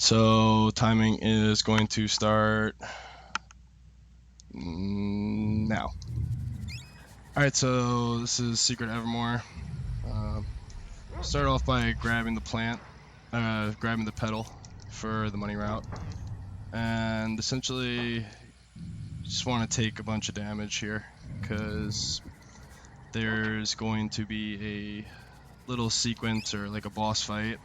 So timing is going to start now. Alright, so this is Secret Evermore. Start off by grabbing the plant, grabbing the petal for the money route. And essentially, just want to take a bunch of damage here, because there's going to be a little sequence or like a boss fight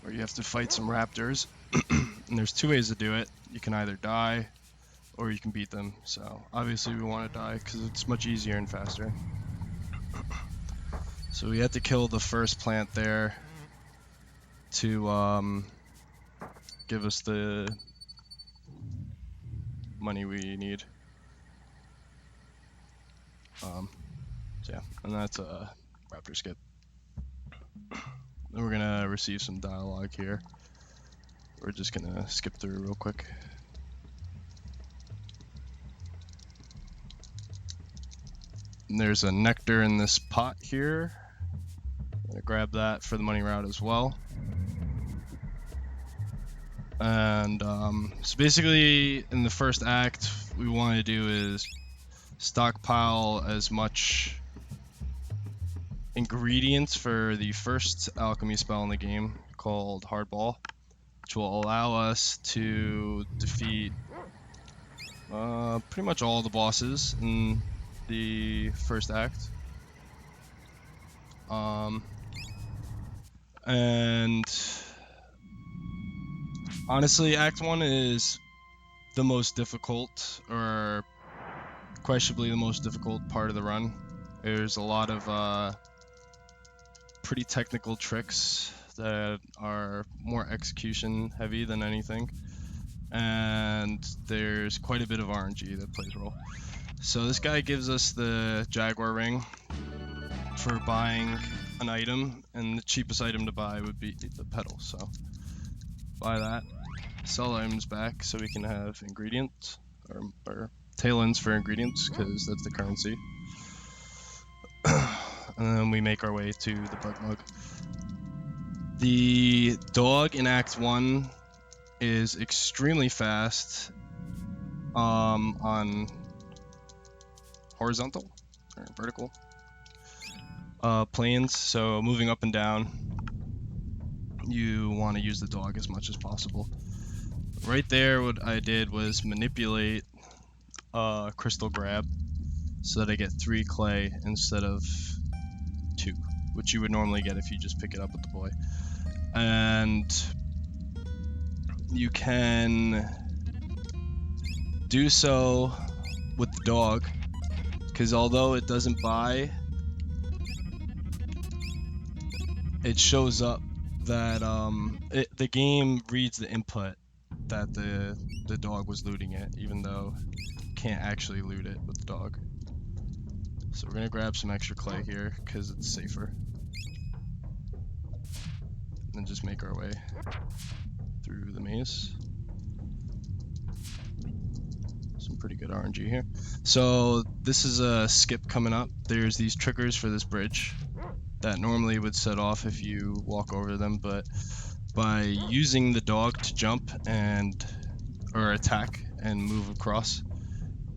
where you have to fight some raptors. And there's two ways to do it. You can either die or you can beat them. So obviously we want to die because it's much easier and faster. So we have to kill the first plant there to give us the money we need. So yeah, and that's a raptor skip. Then we're gonna receive some dialogue here. We're just gonna skip through real quick. And there's a nectar in this pot here. I'm gonna grab that for the money route as well. And so basically in the first act, we want to do is stockpile as much ingredients for the first alchemy spell in the game called Hardball, which will allow us to defeat pretty much all the bosses in the first act. And honestly, Act 1 is the most difficult, or questionably the most difficult part of the run. There's a lot of pretty technical tricks that are more execution heavy than anything, and there's quite a bit of RNG that plays a role. So this guy gives us the Jaguar ring for buying an item, and the cheapest item to buy would be the petal. So buy that, sell items back so we can have ingredients or tail ends for ingredients, because that's the currency. And then we make our way to the bug mug. The dog in Act 1 is extremely fast on horizontal or vertical planes, so moving up and down, you want to use the dog as much as possible. Right there, what I did was manipulate crystal grab so that I get 3 clay instead of 2, which you would normally get if you just pick it up with the boy. And you can do so with the dog, because although it doesn't buy, it shows up that the game reads the input that the dog was looting it, even though you can't actually loot it with the dog. So we're gonna grab some extra clay here because it's safer, and just make our way through the maze. Some pretty good RNG here. So this is a skip coming up. There's these triggers for this bridge that normally would set off if you walk over them, but by using the dog to jump or attack and move across,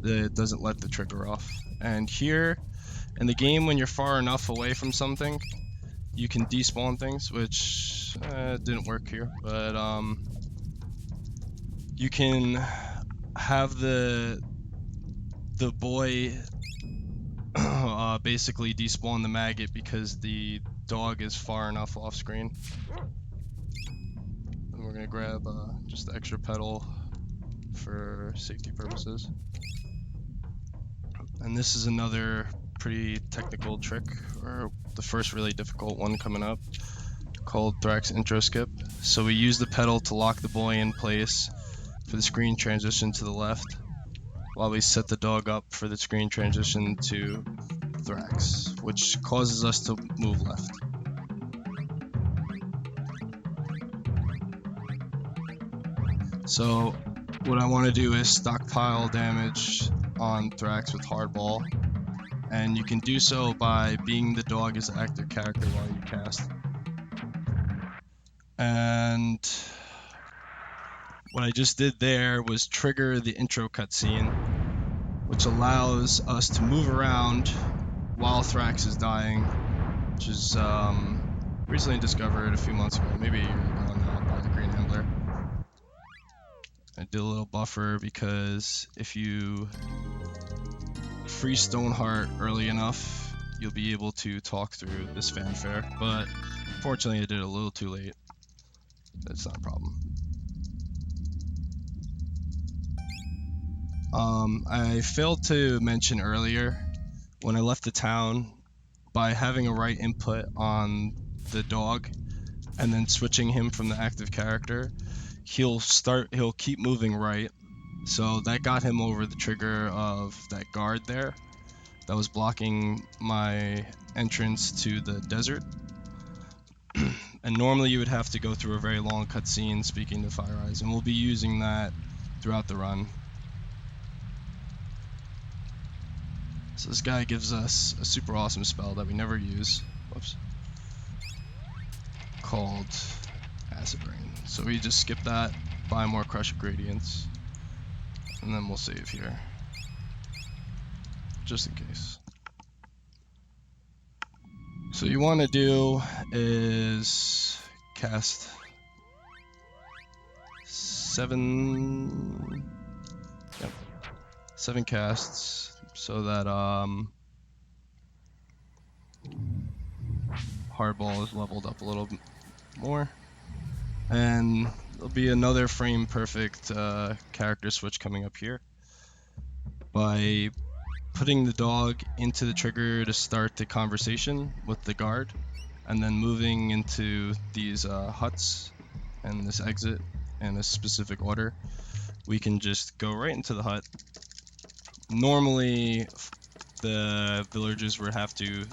it doesn't let the trigger off. And here in the game, when you're far enough away from something, you can despawn things, which didn't work here, but you can have the boy basically despawn the maggot because the dog is far enough off screen. And we're gonna grab just the extra petal for safety purposes. And this is another pretty technical trick, or the first really difficult one coming up, called Thrax intro skip. So we use the petal to lock the boy in place for the screen transition to the left, while we set the dog up for the screen transition to Thrax, which causes us to move left. So what I want to do is stockpile damage on Thrax with Hardball, and you can do so by being the dog as an active character while you cast. And what I just did there was trigger the intro cutscene, which allows us to move around while Thrax is dying, which is recently discovered a few months ago, maybe a year ago now, by the Green Ambler. I did a little buffer because if you free Stoneheart early enough, you'll be able to talk through this fanfare, but fortunately I did it a little too late. That's not a problem. I failed to mention earlier, when I left the town, by having a right input on the dog and then switching him from the active character, he'll keep moving right. So that got him over the trigger of that guard there that was blocking my entrance to the desert. And normally you would have to go through a very long cutscene speaking to Fire Eyes, and we'll be using that throughout the run. So this guy gives us a super awesome spell that we never use. Whoops. Called Acid Rain. So we just skip that, buy more Crush Gradients, and then we'll save here. Just in case. So what you want to do is cast 7 casts so that Hardball is leveled up a little more, and there'll be another frame perfect character switch coming up here by putting the dog into the trigger to start the conversation with the guard, and then moving into these huts and this exit in a specific order. We can just go right into the hut. Normally the villagers would have to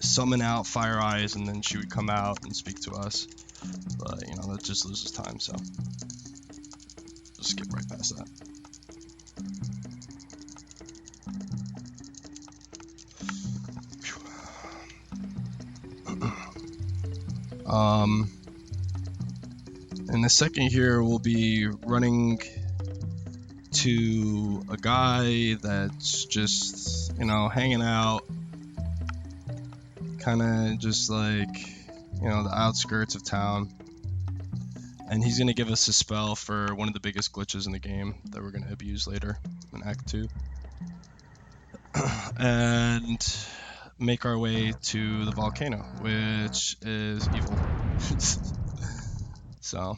summon out Fire Eyes, and then she would come out and speak to us, but you know, that just loses time, so just skip right past that. In a second here, we'll be running to a guy that's just, you know, hanging out, kind of just like, you know, the outskirts of town. And he's going to give us a spell for one of the biggest glitches in the game that we're going to abuse later in Act 2. And make our way to the volcano, which is evil. So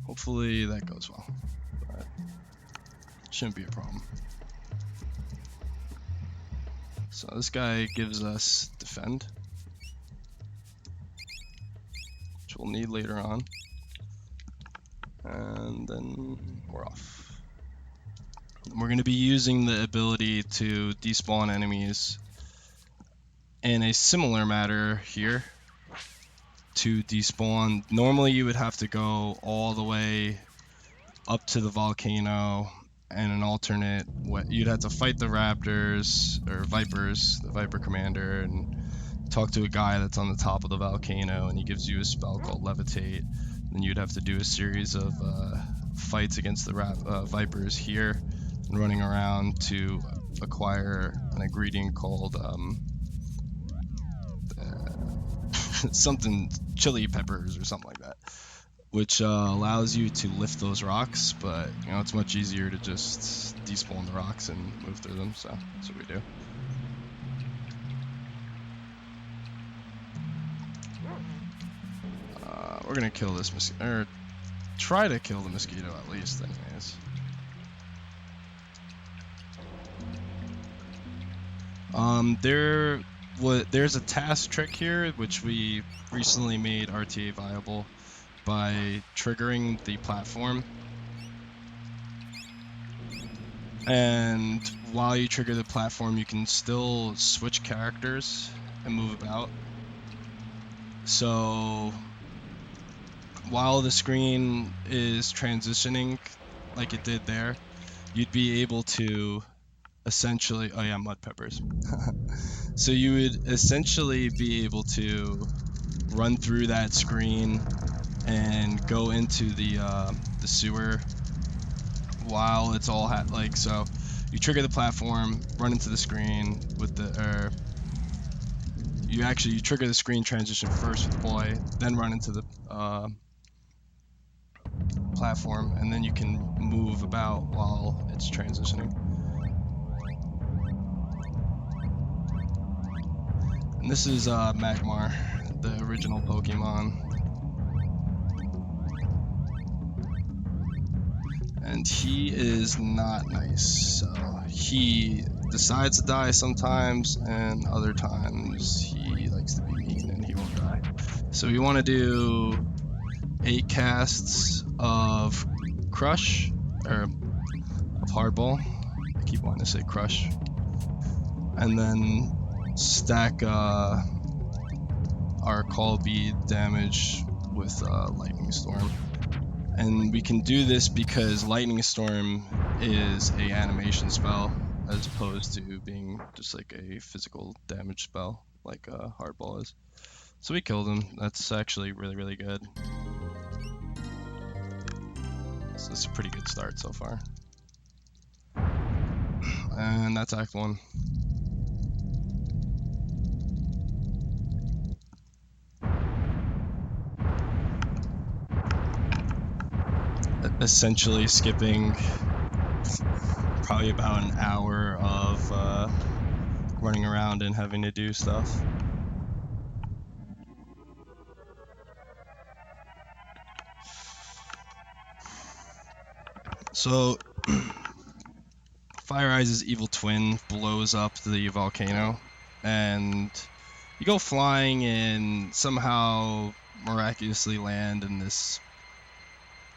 hopefully that goes well, but shouldn't be a problem. So this guy gives us defend, which we'll need later on, and then we're off. We're going to be using the ability to despawn enemies in a similar manner here. To despawn, normally you would have to go all the way up to the volcano, and an alternate way you'd have to fight the raptors or vipers, the viper commander, and talk to a guy that's on the top of the volcano, and he gives you a spell called levitate. Then you'd have to do a series of fights against the vipers here, and running around to acquire an ingredient called something chili peppers or something like that, which allows you to lift those rocks, but you know, it's much easier to just despawn the rocks and move through them, so that's what we do. We're gonna kill this mosquito, or try to kill the mosquito at least, anyways. There's a task trick here, which we recently made RTA viable by triggering the platform. And while you trigger the platform, you can still switch characters and move about. So while the screen is transitioning like it did there, you'd be able to essentially, oh yeah, mud peppers. So you would essentially be able to run through that screen and go into the sewer while it's all so you trigger the platform, run into the screen with the you trigger the screen transition first with the boy, then run into the platform, and then you can move about while it's transitioning. And this is Magmar, the original Pokemon. And he is not nice, so he decides to die sometimes, and other times he likes to be mean and he won't die. So we want to do 8 casts of Crush, or of Hardball. I keep wanting to say Crush. And then stack our Call Bead damage with Lightning Storm. And we can do this because Lightning Storm is a animation spell as opposed to being just like a physical damage spell like Hardball is. So we killed him. That's actually really, really good. So it's a pretty good start so far. And that's Act 1. Essentially skipping probably about an hour of running around and having to do stuff. So Fire Eyes' evil twin blows up the volcano, and you go flying and somehow miraculously land in this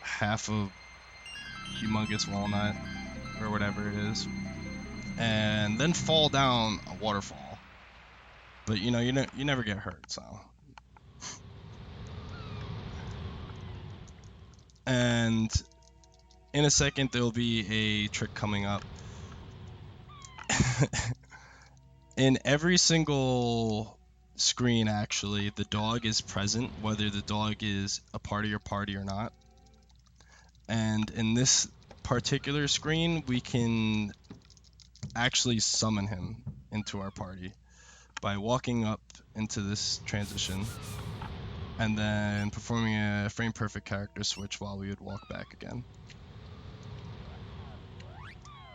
half a humongous walnut or whatever it is, and then fall down a waterfall. But you never get hurt, so. And in a second there'll be a trick coming up. In every single screen, actually, the dog is present, whether the dog is a part of your party or not. And in this particular screen, we can actually summon him into our party by walking up into this transition and then performing a frame perfect character switch while we would walk back again.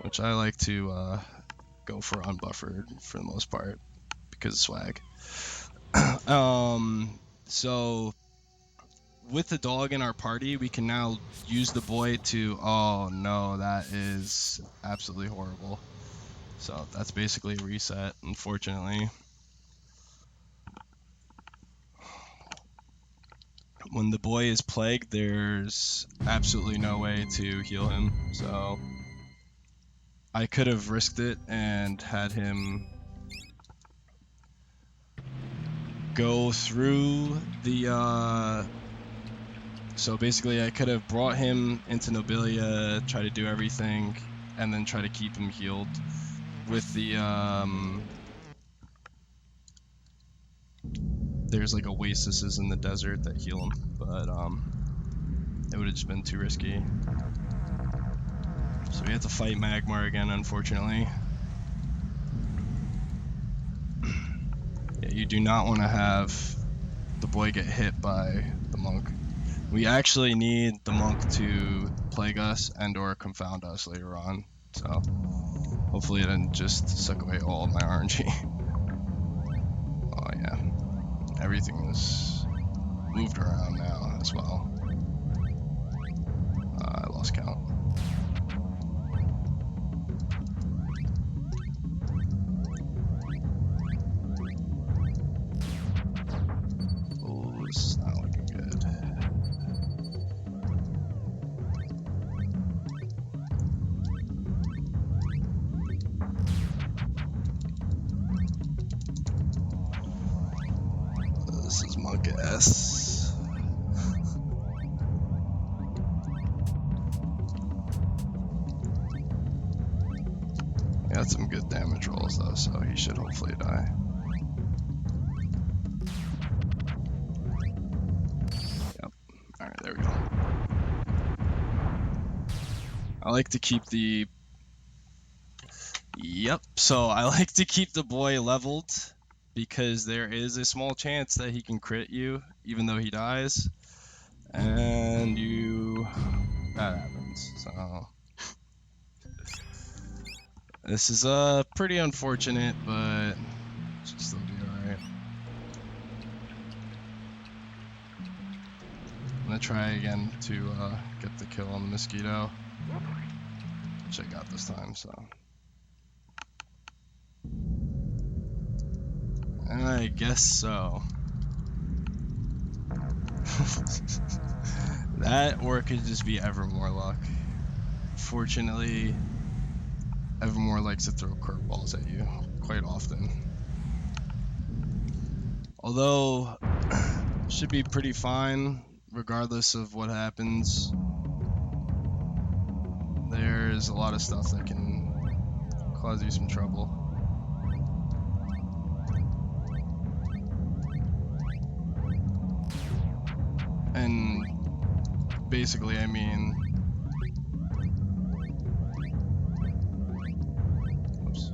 Which I like to go for unbuffered for the most part because of swag. So with the dog in our party, we can now use the boy to, oh no, that is absolutely horrible. So that's basically a reset, unfortunately. When the boy is plagued, there's absolutely no way to heal him, so I could have risked it and had him go through the so basically I could have brought him into Nobilia, try to do everything, and then try to keep him healed with the there's like oases in the desert that heal him, but it would have just been too risky. So we have to fight Magmar again, unfortunately. Yeah, you do not want to have the boy get hit by the monk. We actually need the monk to plague us and or confound us later on. So hopefully it doesn't just suck away all of my RNG. Oh yeah. Everything is moved around now as well. I lost count. Oh, this is not looking good. This is Monk S. Got some good damage rolls though, so he should hopefully die. Yep. Alright, I like to keep the... Yep, so I like to keep the boy leveled because there is a small chance that he can crit you even though he dies. And that happens. So this is pretty unfortunate, but should still be alright. I'm gonna try again to get the kill on the mosquito, which I got this time, so. I guess so. That, or it could just be Evermore luck. Fortunately, Evermore likes to throw curveballs at you quite often. Although, should be pretty fine regardless of what happens. There's a lot of stuff that can cause you some trouble. And basically, I mean, oops.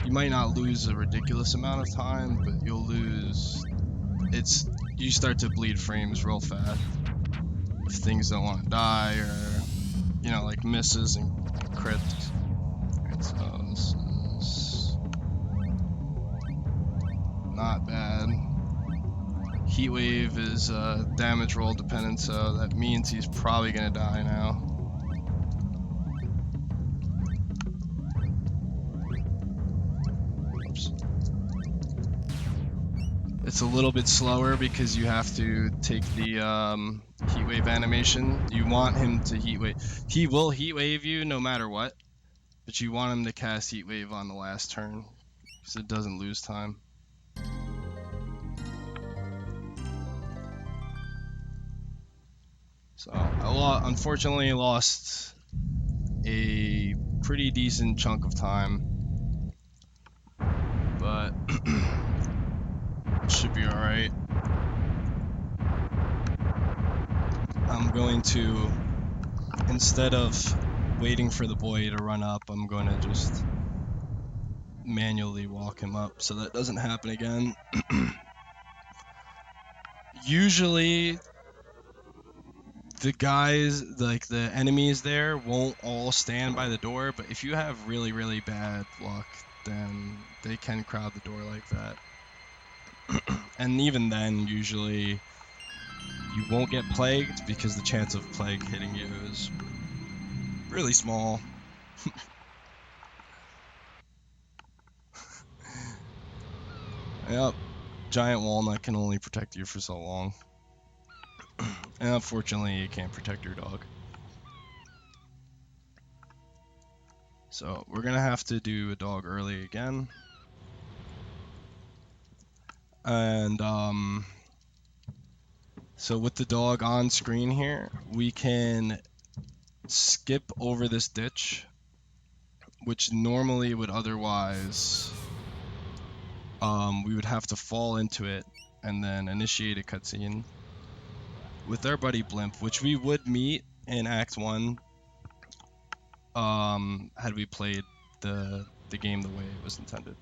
You might not lose a ridiculous amount of time, but you'll lose, you start to bleed frames real fast if things don't want to die, or, you know, like misses and crits. Alright, so this is not bad. Heat wave is damage roll dependent, so that means he's probably gonna die now. Oops. It's a little bit slower because you have to take the heat wave animation. You want him to heat wave. He will heat wave you no matter what, but you want him to cast heat wave on the last turn because it doesn't lose time. So I unfortunately lost a pretty decent chunk of time, but it should be alright. I'm going to, instead of waiting for the boy to run up, I'm going to just manually walk him up so that doesn't happen again. Usually the guys, like the enemies there, won't all stand by the door, but if you have really, really bad luck, then they can crowd the door like that. And even then, usually you won't get plagued because the chance of plague hitting you is really small. Yep, giant walnut can only protect you for so long. And unfortunately, you can't protect your dog. So we're gonna have to do a dog early again. And so with the dog on screen here, we can skip over this ditch, which normally would otherwise, we would have to fall into it and then initiate a cutscene with our buddy Blimp, which we would meet in Act 1 had we played the game the way it was intended.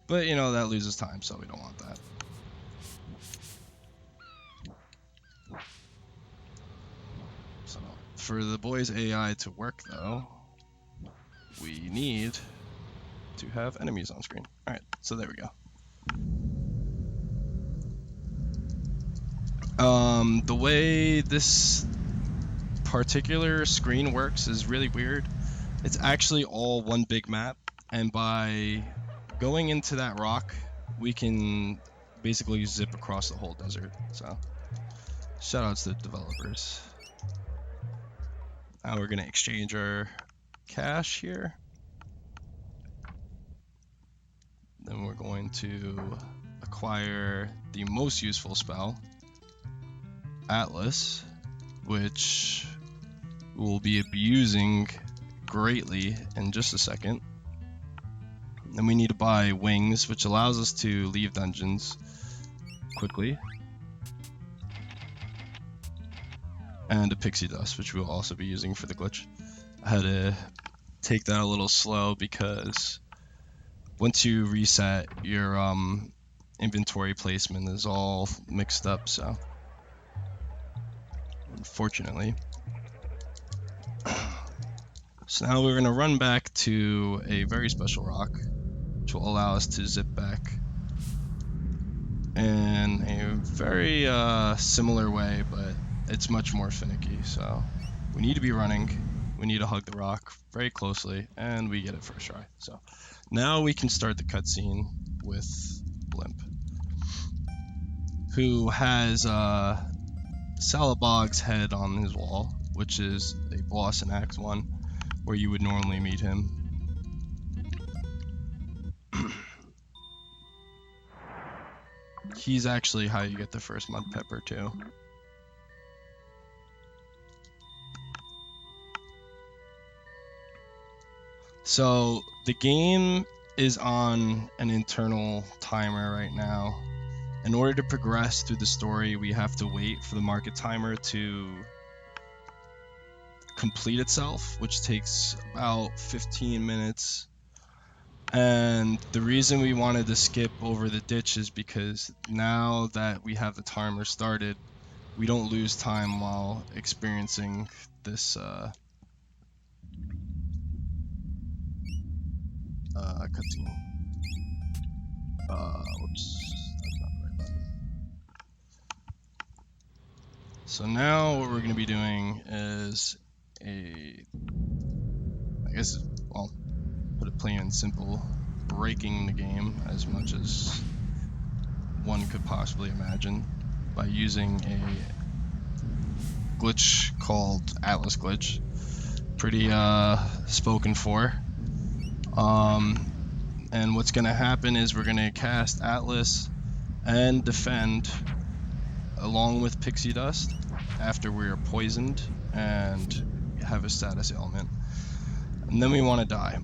But, you know, that loses time, so we don't want that. So, for the boy's AI to work, though, we need to have enemies on screen. Alright, so there we go. The way this particular screen works is really weird. It's actually all one big map, and by going into that rock, we can basically zip across the whole desert. So, shoutouts to the developers. Now we're gonna exchange our cash here. Then we're going to acquire the most useful spell, Atlas, which we'll be abusing greatly in just a second. Then we need to buy wings, which allows us to leave dungeons quickly. and a pixie dust, which we'll also be using for the glitch. I had to take that a little slow because once you reset, your inventory placement is all mixed up, so unfortunately. So now we're going to run back to a very special rock, which will allow us to zip back in a very similar way, but it's much more finicky. So we need to be running, we need to hug the rock very closely, and we get it first try. So now we can start the cutscene with Limp, who has Salabog's head on his wall, which is a boss in Act 1, where you would normally meet him. He's actually how you get the first mud pepper too. So the game is on an internal timer right now. In order to progress through the story, we have to wait for the market timer to complete itself, which takes about 15 minutes. And the reason we wanted to skip over the ditch is because now that we have the timer started, we don't lose time while experiencing this cutscene. Whoops, that's not the right button. So now what we're going to be doing is well, put it plain and simple, breaking the game as much as one could possibly imagine by using a glitch called Atlas glitch. Pretty spoken for. And what's going to happen is we're going to cast Atlas and defend along with pixie dust after we are poisoned and have a status ailment. And then we want to die.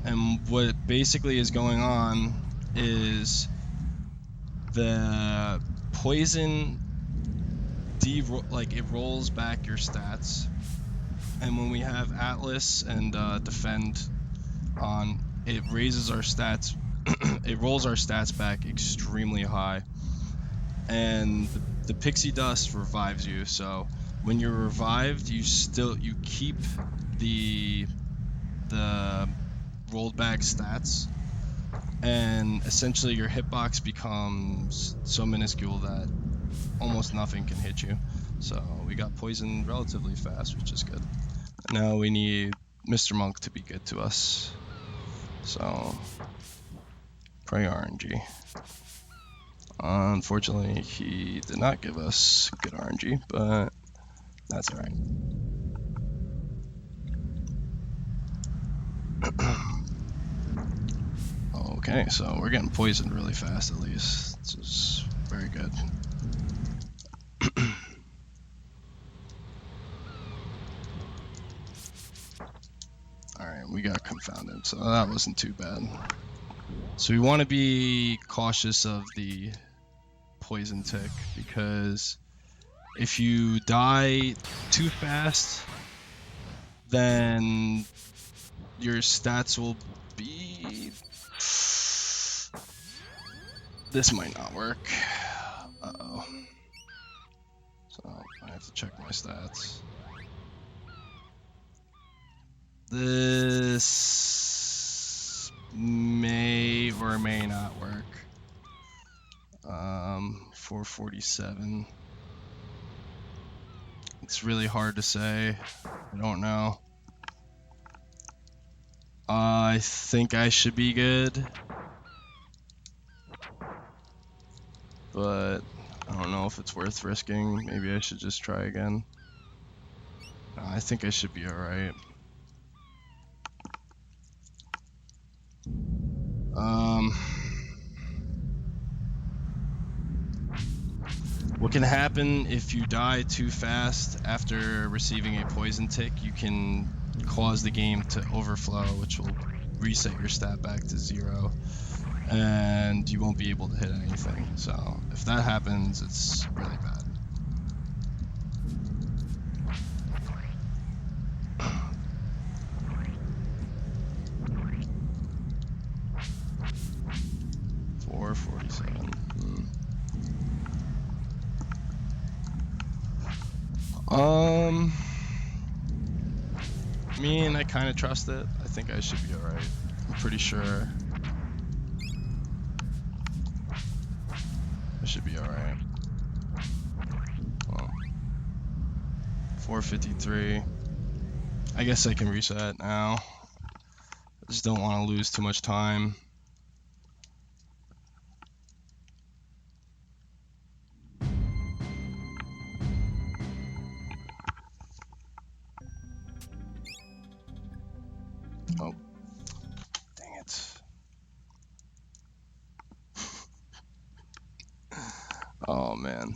And what basically is going on is the poison it rolls back your stats, and when we have Atlas and defend on, it raises our stats. It rolls our stats back extremely high, and the pixie dust revives you. So when you're revived, you keep the rolled back stats, and essentially your hitbox becomes so minuscule that almost nothing can hit you. So we got poisoned relatively fast, which is good. Now we need Mr. Monk to be good to us. So pray RNG. Unfortunately, he did not give us good RNG, but that's alright. Okay, so we're getting poisoned really fast at least. This is very good. Alright, we got confounded, so that wasn't too bad. So we want to be cautious of the poison tick, because if you die too fast, then your stats will be... This might not work. Uh-oh. So I have to check my stats. This may or may not work. 447. It's really hard to say. I don't know. I think I should be good, but I don't know if it's worth risking. Maybe I should just try again. No, I think I should be alright. What can happen if you die too fast after receiving a poison tick, you can cause the game to overflow, which will reset your stat back to 0, and you won't be able to hit anything. So if that happens, it's really bad. 447. I mean, I kind of trust it. I think I should be alright. I'm pretty sure I should be alright. Well, 453. I guess I can reset now. I just don't want to lose too much time. Oh, dang it. Oh, man.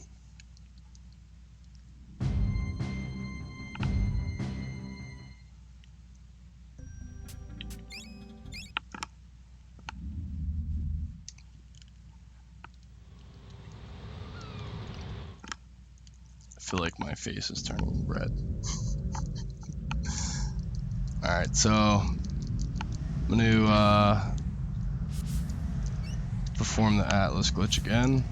I feel like my face is turning red. Alright, so I'm going to perform the Atlas glitch again.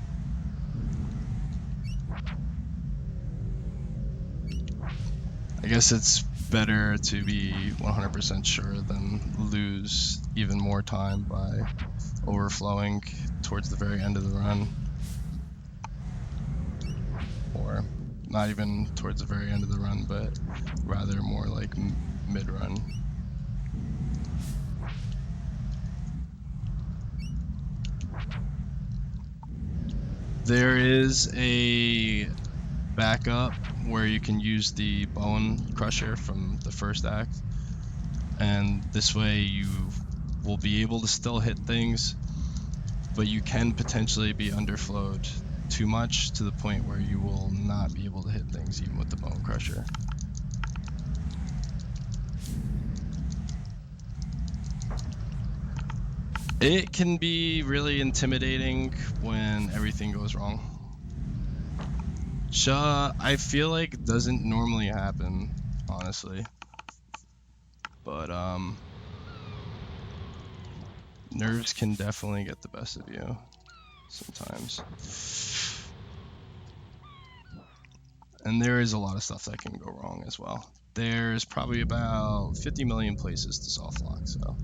I guess it's better to be 100% sure than lose even more time by overflowing towards the very end of the run. Or not even towards the very end of the run, but rather more like mid-run. There is a backup where you can use the bone crusher from the first act, and this way you will be able to still hit things, but you can potentially be underflowed too much to the point where you will not be able to hit things even with the bone crusher. It can be really intimidating when everything goes wrong. I feel like it doesn't normally happen, honestly. But nerves can definitely get the best of you sometimes. And there is a lot of stuff that can go wrong as well. There's probably about 50 million places to soft lock, so.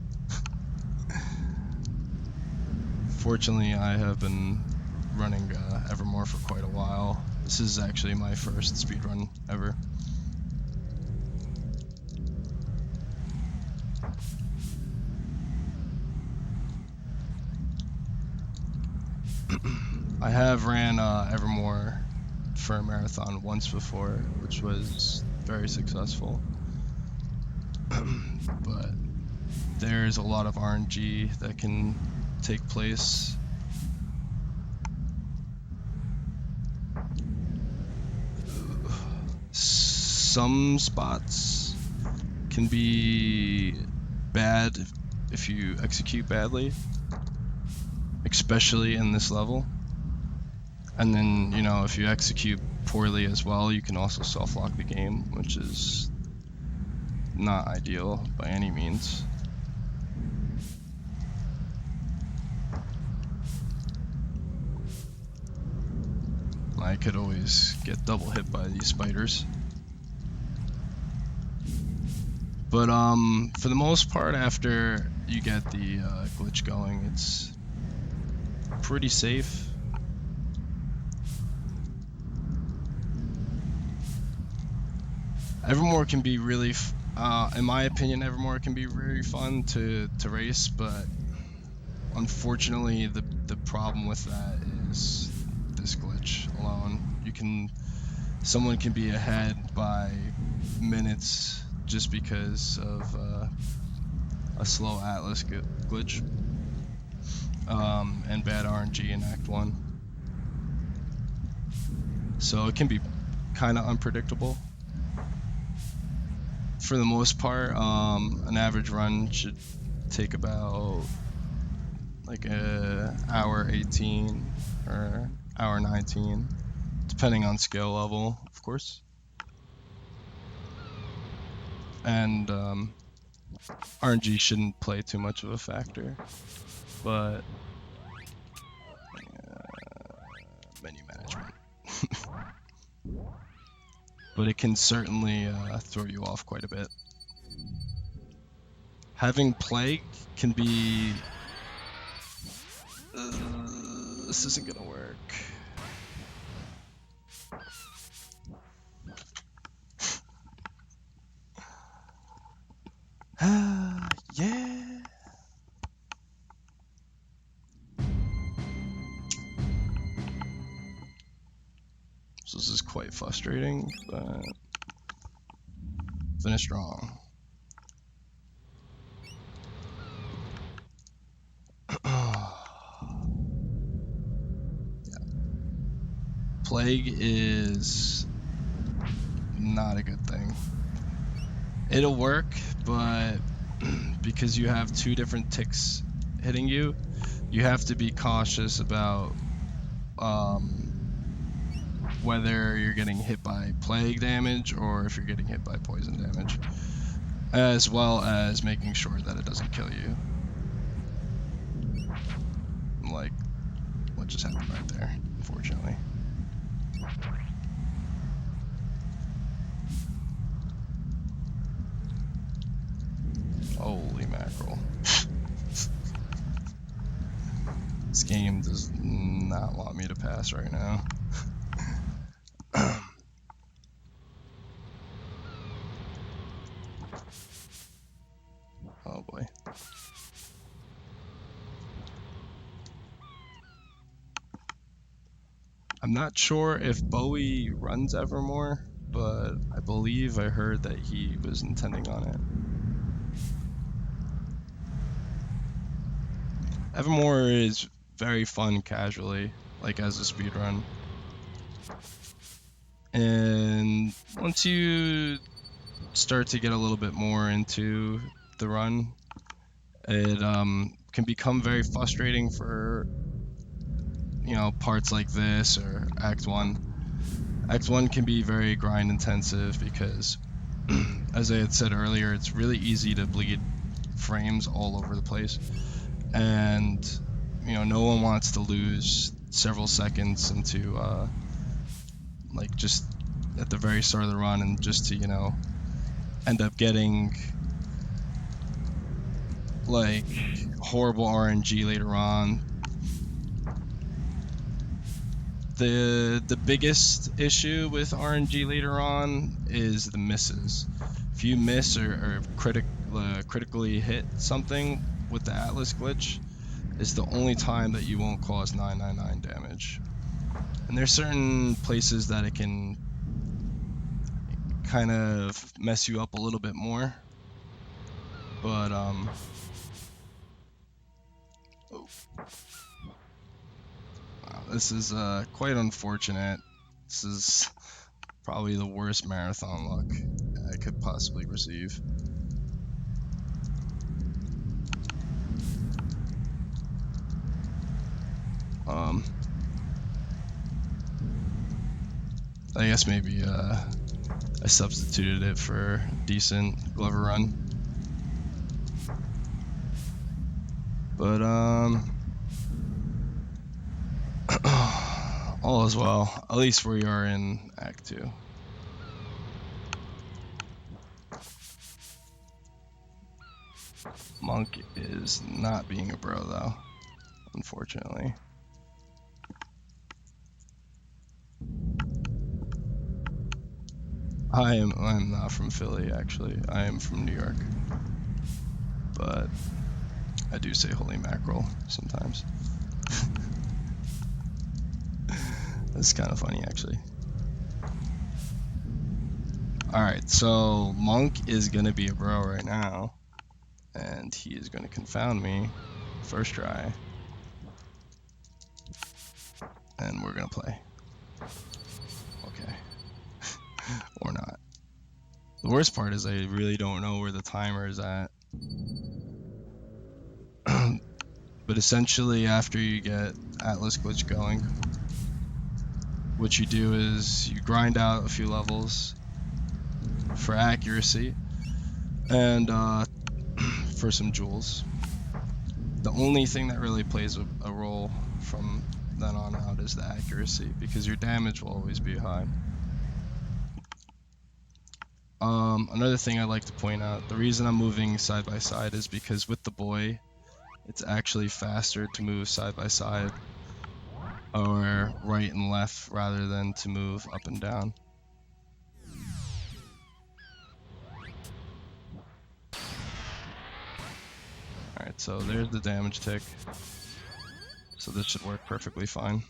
Fortunately, I have been running Evermore for quite a while. This is actually my first speedrun ever. I have ran Evermore for a marathon once before, which was very successful. But there's a lot of RNG that can take place. Some spots can be bad if you execute badly, especially in this level. And then, you know, if you execute poorly as well, you can also soft-lock the game, which is not ideal by any means. I could always get double hit by these spiders. But for the most part, after you get the glitch going, it's pretty safe. Evermore can be really, in my opinion, Evermore can be very fun to race, but unfortunately, the problem with that is this glitch alone. Someone can be ahead by minutes just because of a slow Atlas glitch and bad RNG in Act 1. So it can be kind of unpredictable. For the most part, an average run should take about like a hour 18 or hour 19, depending on skill level, of course. And RNG shouldn't play too much of a factor, but but it can certainly throw you off quite a bit. Having plague can be... this isn't gonna work. Yeah. So this is quite frustrating, but finish strong. Plague is not a good thing. It'll work, but because you have two different ticks hitting you, you have to be cautious about whether you're getting hit by plague damage or if you're getting hit by poison damage, as well as making sure that it doesn't kill you. Like what just happened right there, unfortunately. Holy mackerel. This game does not want me to pass right now. Oh boy. I'm not sure if Bowie runs Evermore, but I believe I heard that he was intending on it. Evermore is very fun casually, like as a speedrun. And once you start to get a little bit more into the run, it can become very frustrating for, you know, parts like this or Act 1. Act 1 can be very grind intensive because, as I had said earlier, it's really easy to bleed frames all over the place. And, you know, no one wants to lose several seconds into, like, just at the very start of the run and just to, you know, end up getting, like, horrible RNG later on. The biggest issue with RNG later on is the misses. If you miss or critically hit something with the Atlas glitch, it's the only time that you won't cause 999 damage. And there's certain places that it can kind of mess you up a little bit more. But oh. Wow, this is quite unfortunate. This is probably the worst marathon luck I could possibly receive. I guess maybe I substituted it for a decent Glover run. But all is well. At least we are in Act 2. Monk is not being a bro though, unfortunately. I'm not from Philly actually. I am from New York. But I do say holy mackerel sometimes. That's kind of funny actually. Alright, so Monk is gonna be a bro right now. And he is gonna confound me first try. And we're gonna play. Okay. Or not. The worst part is I really don't know where the timer is at. But essentially after you get Atlas glitch going, what you do is you grind out a few levels for accuracy and for some jewels. The only thing that really plays a role from then on out is the accuracy, because your damage will always be high. Another thing I'd like to point out, the reason I'm moving side by side is because with the boy, it's actually faster to move side by side or right and left rather than to move up and down. Alright, so there's the damage tick. So this should work perfectly fine.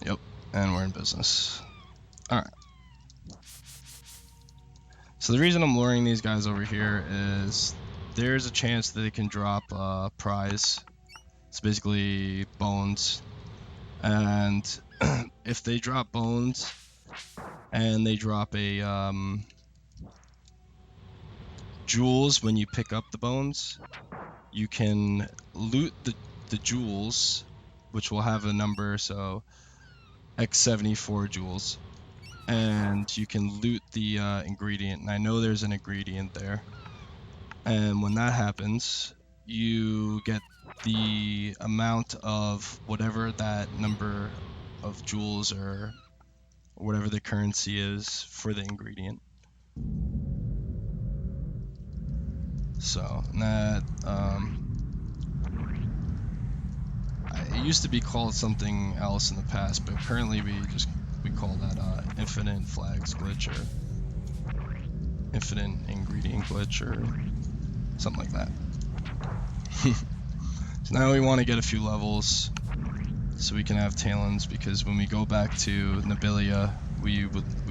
Yep, and we're in business. Alright. So the reason I'm luring these guys over here is there's a chance that they can drop a prize. It's basically bones. And if they drop bones and they drop a jewels when you pick up the bones, you can loot the jewels, which will have a number, so X74 jewels, and you can loot the ingredient, and I know there's an ingredient there, and when that happens you get the amount of whatever that number of jewels or whatever the currency is for the ingredient. So that it used to be called something else in the past, but currently we call that infinite flags glitch or infinite ingredient glitch or something like that. So now we want to get a few levels so we can have talons, because when we go back to Nobilia, we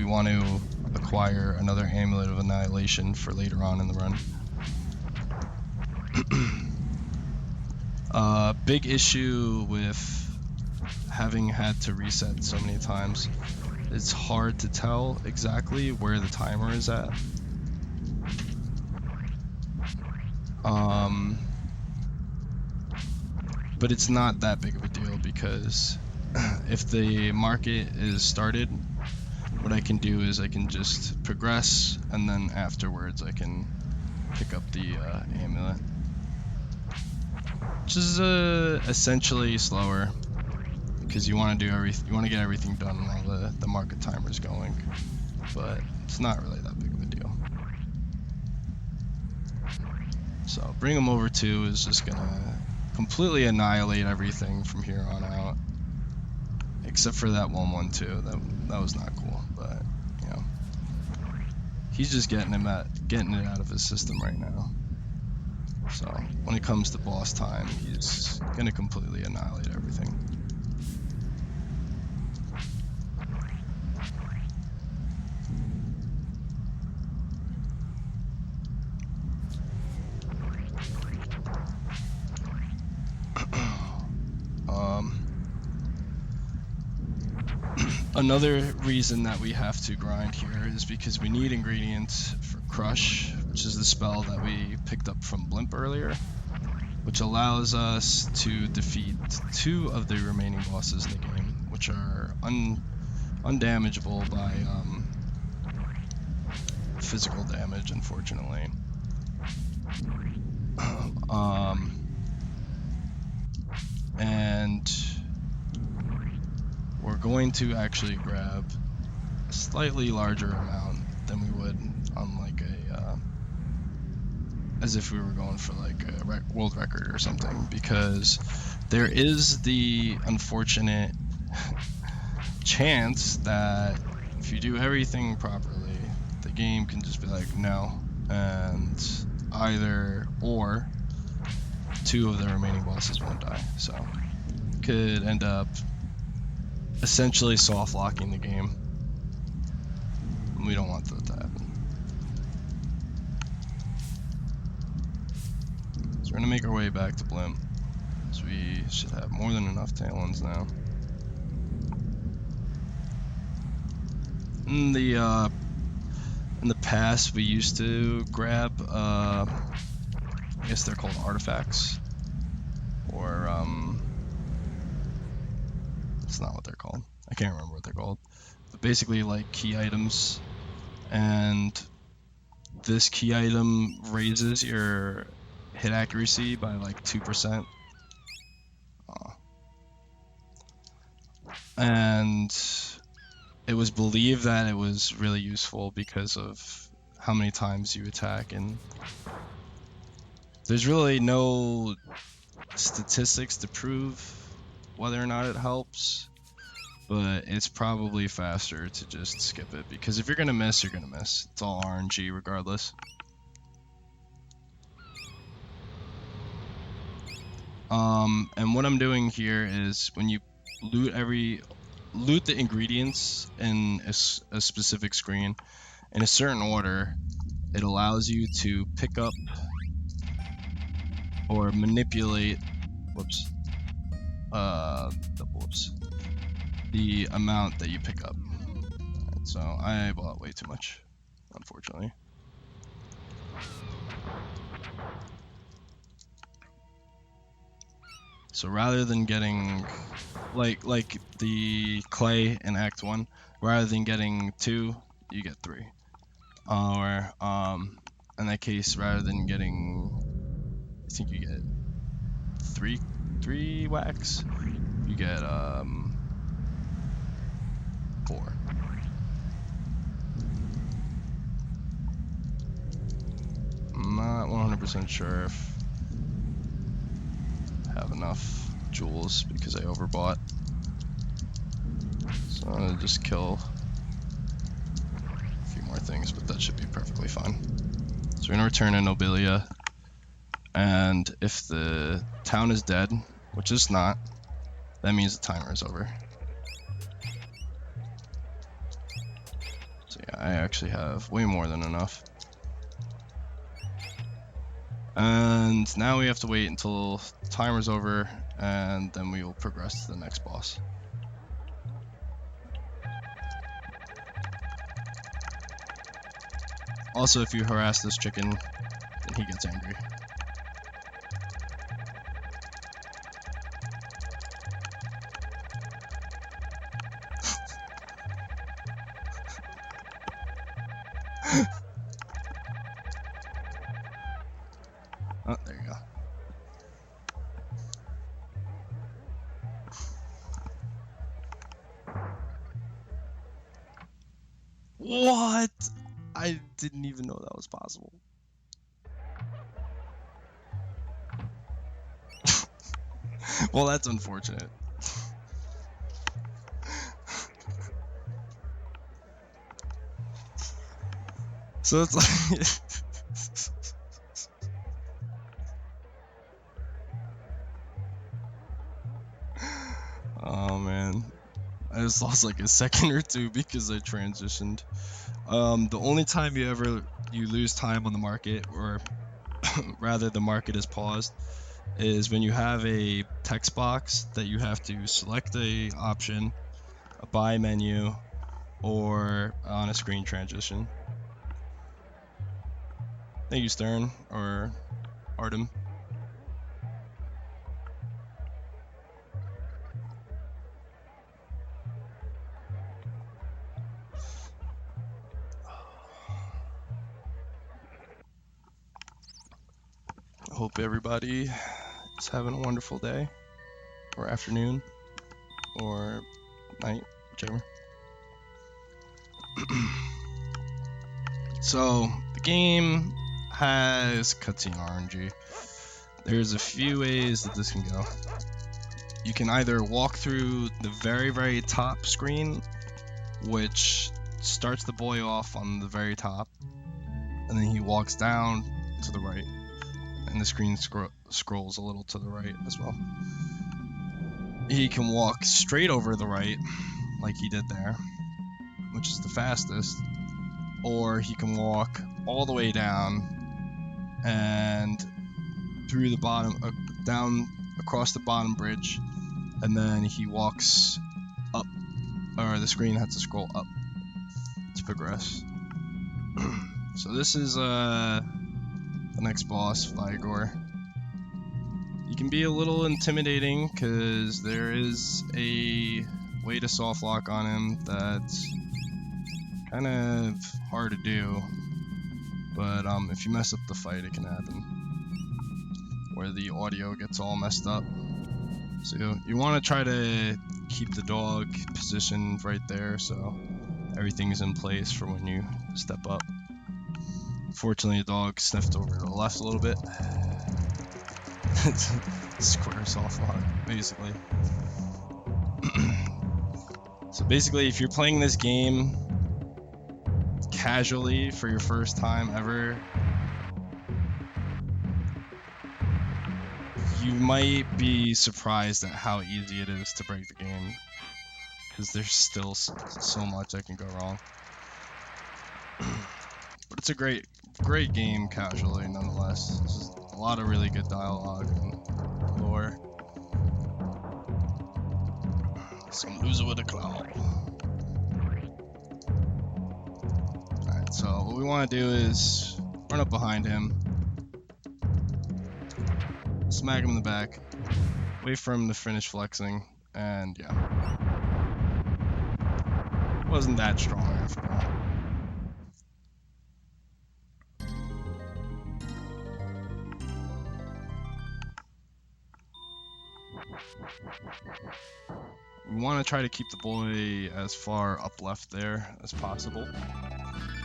want to acquire another amulet of annihilation for later on in the run. Big issue with having had to reset so many times, it's hard to tell exactly where the timer is at. But it's not that big of a deal, because if the market is started, what I can do is I can just progress, and then afterwards I can pick up the amulet, which is essentially slower, because you want to do everything, you want to get everything done while the market timer is going, but it's not really that big of a deal. So bring them over 2 is just gonna completely annihilate everything from here on out, except for that 112. That was not cool, but you know, he's just getting it out of his system right now. So when it comes to boss time, he's gonna completely annihilate everything. Another reason that we have to grind here is because we need ingredients for Crush, which is the spell that we picked up from Blimp earlier, which allows us to defeat 2 of the remaining bosses in the game, which are undamageable by physical damage, unfortunately. And we're going to actually grab a slightly larger amount than we would on like a as if we were going for like a world record or something, because there is the unfortunate chance that if you do everything properly, the game can just be like no, and either or 2 of the remaining bosses won't die, so could end up essentially soft locking the game. We don't want that to happen. So we're gonna make our way back to Blimp, so we should have more than enough talons now. In the past, we used to grab I guess they're called artifacts, or it's not what they're called. I can't remember what they're called. But basically like key items, and this key item raises your hit accuracy by like 2%. and it was believed that it was really useful because of how many times you attack, and there's really no statistics to prove whether or not it helps, but it's probably faster to just skip it, because if you're gonna miss, you're gonna miss. It's all RNG regardless. And what I'm doing here is when you loot the ingredients in a specific screen in a certain order, it allows you to pick up or manipulate, the amount that you pick up. Alright, so I bought way too much, unfortunately. So rather than getting like the clay in Act 1, rather than getting 2, you get 3. Or in that case, rather than getting, I think you get 3 wax, you get 4. I'm not 100% sure if I have enough jewels because I overbought. So I'm gonna just kill a few more things, but that should be perfectly fine. So we're gonna return a Nobilia, and if the town is dead, which it's not, that means the timer is over. So yeah, I actually have way more than enough. And now we have to wait until the timer's over, and then we will progress to the next boss. Also, if you harass this chicken, then he gets angry. Oh, there you go. What? I didn't even know that was possible. Well, that's unfortunate. So it's like oh man, I just lost like a second or two because I transitioned. The only time you lose time on the market, or rather the market is paused, is when you have a text box that you have to select a option, a buy menu, or on a screen transition. Thank you, Stern, or Artem. I hope everybody is having a wonderful day, or afternoon, or night, whichever. So, the game has cutscene RNG. There's a few ways that this can go. You can either walk through the very, very top screen, which starts the boy off on the very top, and then he walks down to the right, and the screen scrolls a little to the right as well. He can walk straight over the right, like he did there, which is the fastest, or he can walk all the way down and through the bottom, down across the bottom bridge, and then he walks up, or the screen has to scroll up to progress. So this is the next boss, Vigor. He can be a little intimidating because there is a way to soft lock on him that's kind of hard to do, but if you mess up the fight, it can happen, where the audio gets all messed up. So you want to try to keep the dog positioned right there so everything's in place for when you step up. Fortunately, the dog sniffed over to the left a little bit. It's square soft lock, basically. So basically, if you're playing this game casually for your first time ever, you might be surprised at how easy it is to break the game, because there's still so much that can go wrong. But it's a great game casually nonetheless. There's a lot of really good dialogue and lore. Some loser with a claw. Alright, so what we want to do is run up behind him, smack him in the back, wait for him to finish flexing, and yeah. Wasn't that strong after all. We want to try to keep the boy as far up left there as possible,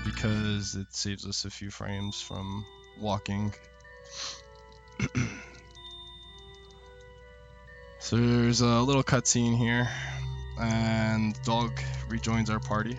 because it saves us a few frames from walking. So there's a little cutscene here, and the dog rejoins our party.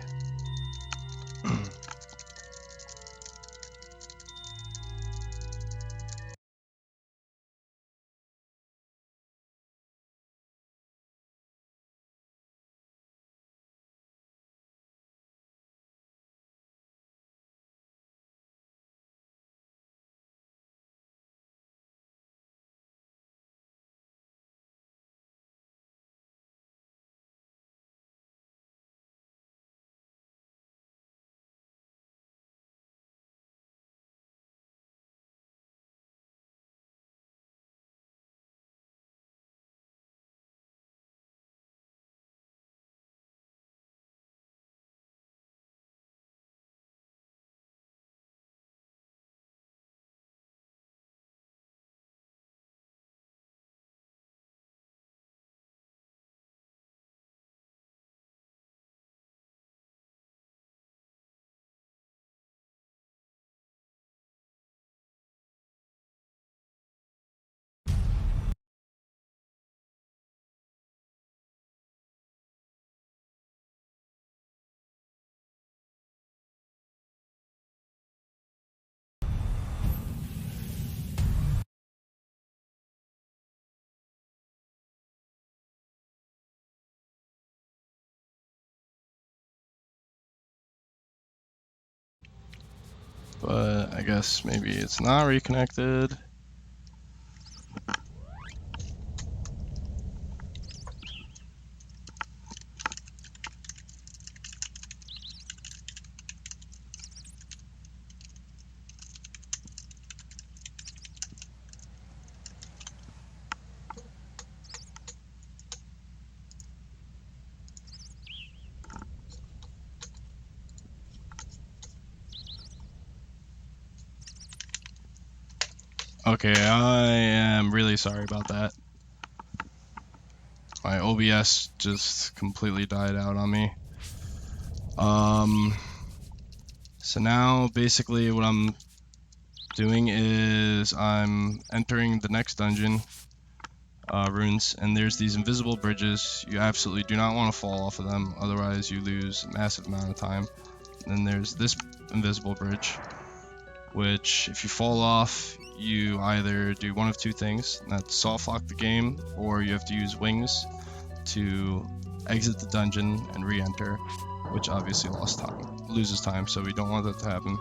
But I guess maybe it's not reconnected. Okay, I am really sorry about that. My OBS just completely died out on me. So now basically what I'm doing is I'm entering the next dungeon, runes, and there's these invisible bridges. You absolutely do not want to fall off of them, otherwise you lose a massive amount of time. And then there's this invisible bridge, which if you fall off, you either do one of two things, and that's soft lock the game, or you have to use wings to exit the dungeon and re-enter, which obviously loses time, so we don't want that to happen.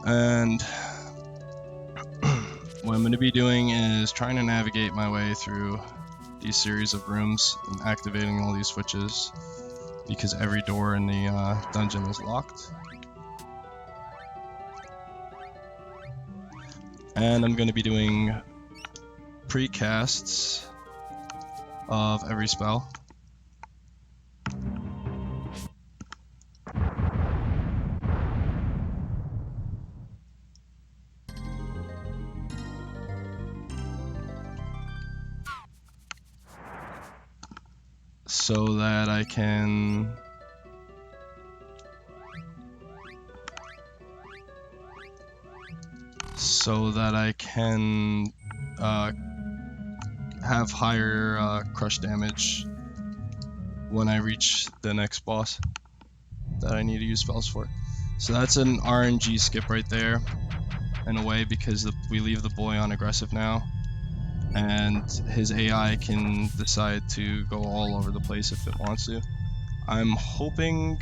And what I'm going to be doing is trying to navigate my way through these series of rooms and activating all these switches, because every door in the dungeon is locked. And I'm going to be doing precasts of every spell. so that I can have higher crush damage when I reach the next boss that I need to use spells for. So that's an RNG skip right there, in a way, because we leave the boy on aggressive now, and his AI can decide to go all over the place if it wants to. I'm hoping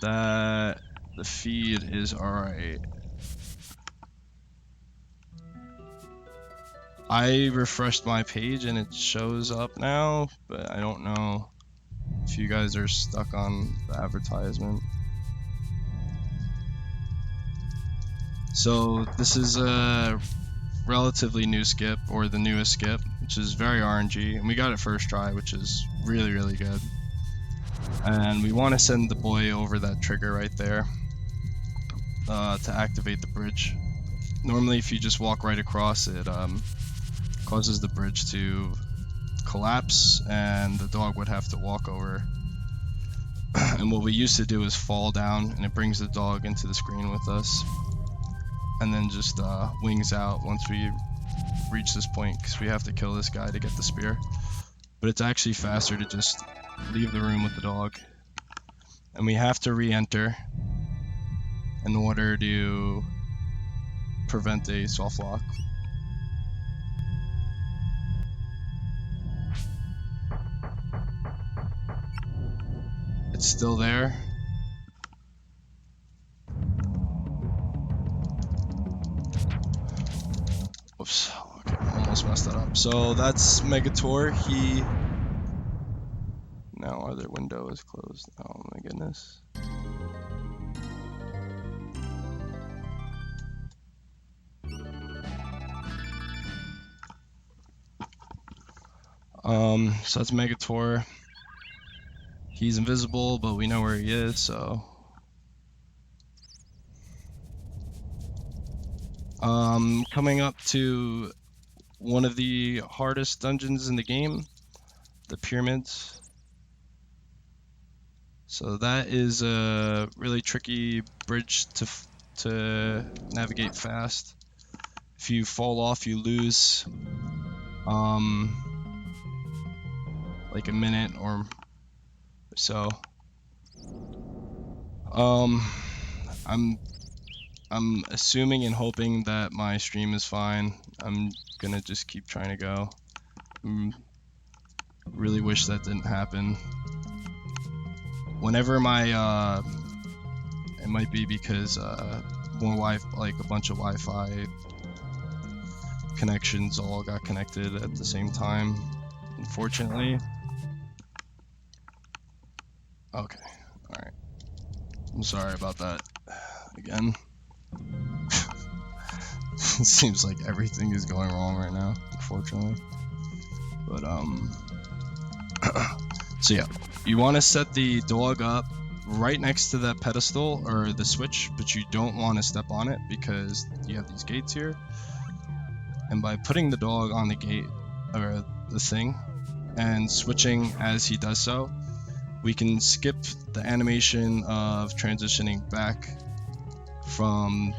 that the feed is alright. I refreshed my page and it shows up now, but I don't know if you guys are stuck on the advertisement. So this is a relatively new skip, or the newest skip, which is very RNG, and we got it first try, which is really, really good. And we want to send the boy over that trigger right there to activate the bridge. Normally if you just walk right across, it causes the bridge to collapse and the dog would have to walk over. And what we used to do is fall down, and it brings the dog into the screen with us, and then just wings out once we reach this point, because we have to kill this guy to get the spear. But it's actually faster to just leave the room with the dog, and we have to re-enter in order to prevent a soft lock. It's still there. Oops, okay, almost messed that up. So that's Megator. Now our other window is closed. Oh my goodness. So that's Megator. He's invisible, but we know where he is, so. Coming up to one of the hardest dungeons in the game, the pyramids. So that is a really tricky bridge to navigate fast. If you fall off, you lose like a minute or so. I'm assuming and hoping that my stream is fine. I'm gonna just keep trying to go. Really wish that didn't happen. Whenever my it might be because more like a bunch of Wi-Fi connections all got connected at the same time, unfortunately. Okay, alright. I'm sorry about that again. It seems like everything is going wrong right now, unfortunately. But so yeah, you want to set the dog up right next to that pedestal or the switch, but you don't want to step on it because you have these gates here. And by putting the dog on the gate or the thing and switching as he does so, we can skip the animation of transitioning back from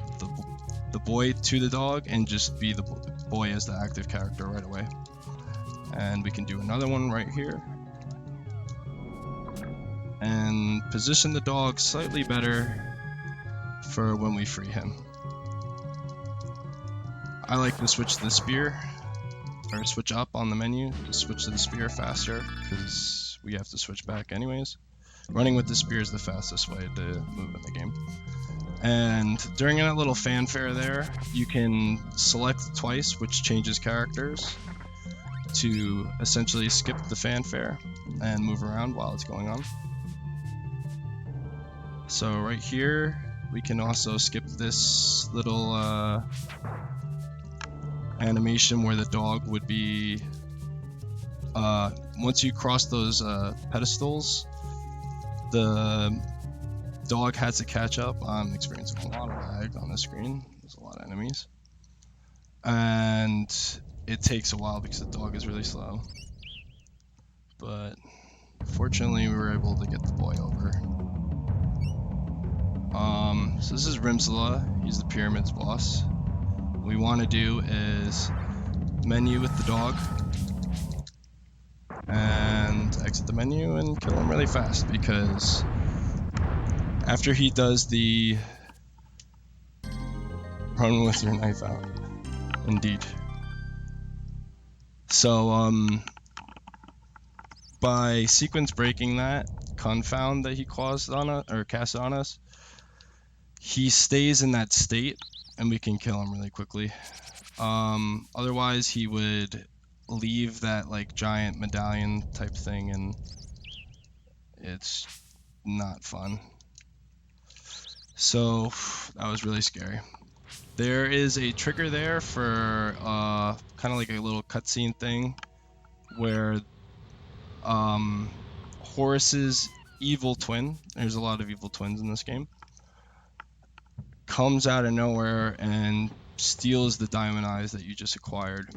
the boy to the dog and just be the boy as the active character right away. And we can do another one right here and position the dog slightly better for when we free him. I like to switch to the spear, or switch up on the menu to switch to the spear faster, because we have to switch back anyways. Running with the spear is the fastest way to move in the game. And during that little fanfare there, you can select twice, which changes characters, to essentially skip the fanfare and move around while it's going on. So right here, we can also skip this little animation where the dog would be, once you cross those pedestals, the dog has to catch up. I'm experiencing a lot of lag on the screen. There's a lot of enemies. And it takes a while because the dog is really slow. but fortunately we were able to get the boy over. So this is Rimsala, he's the pyramid's boss. What we want to do is menu with the dog and exit the menu and kill him really fast, because after he does the run with your knife out, indeed. So by sequence breaking that confound that he caused on us, or cast on us, he stays in that state and we can kill him really quickly. Otherwise he would leave that like giant medallion type thing and it's not fun. So that was really scary. There is a trigger there for kind of like a little cutscene thing where Horus's evil twin, there's a lot of evil twins in this game, comes out of nowhere and steals the diamond eyes that you just acquired.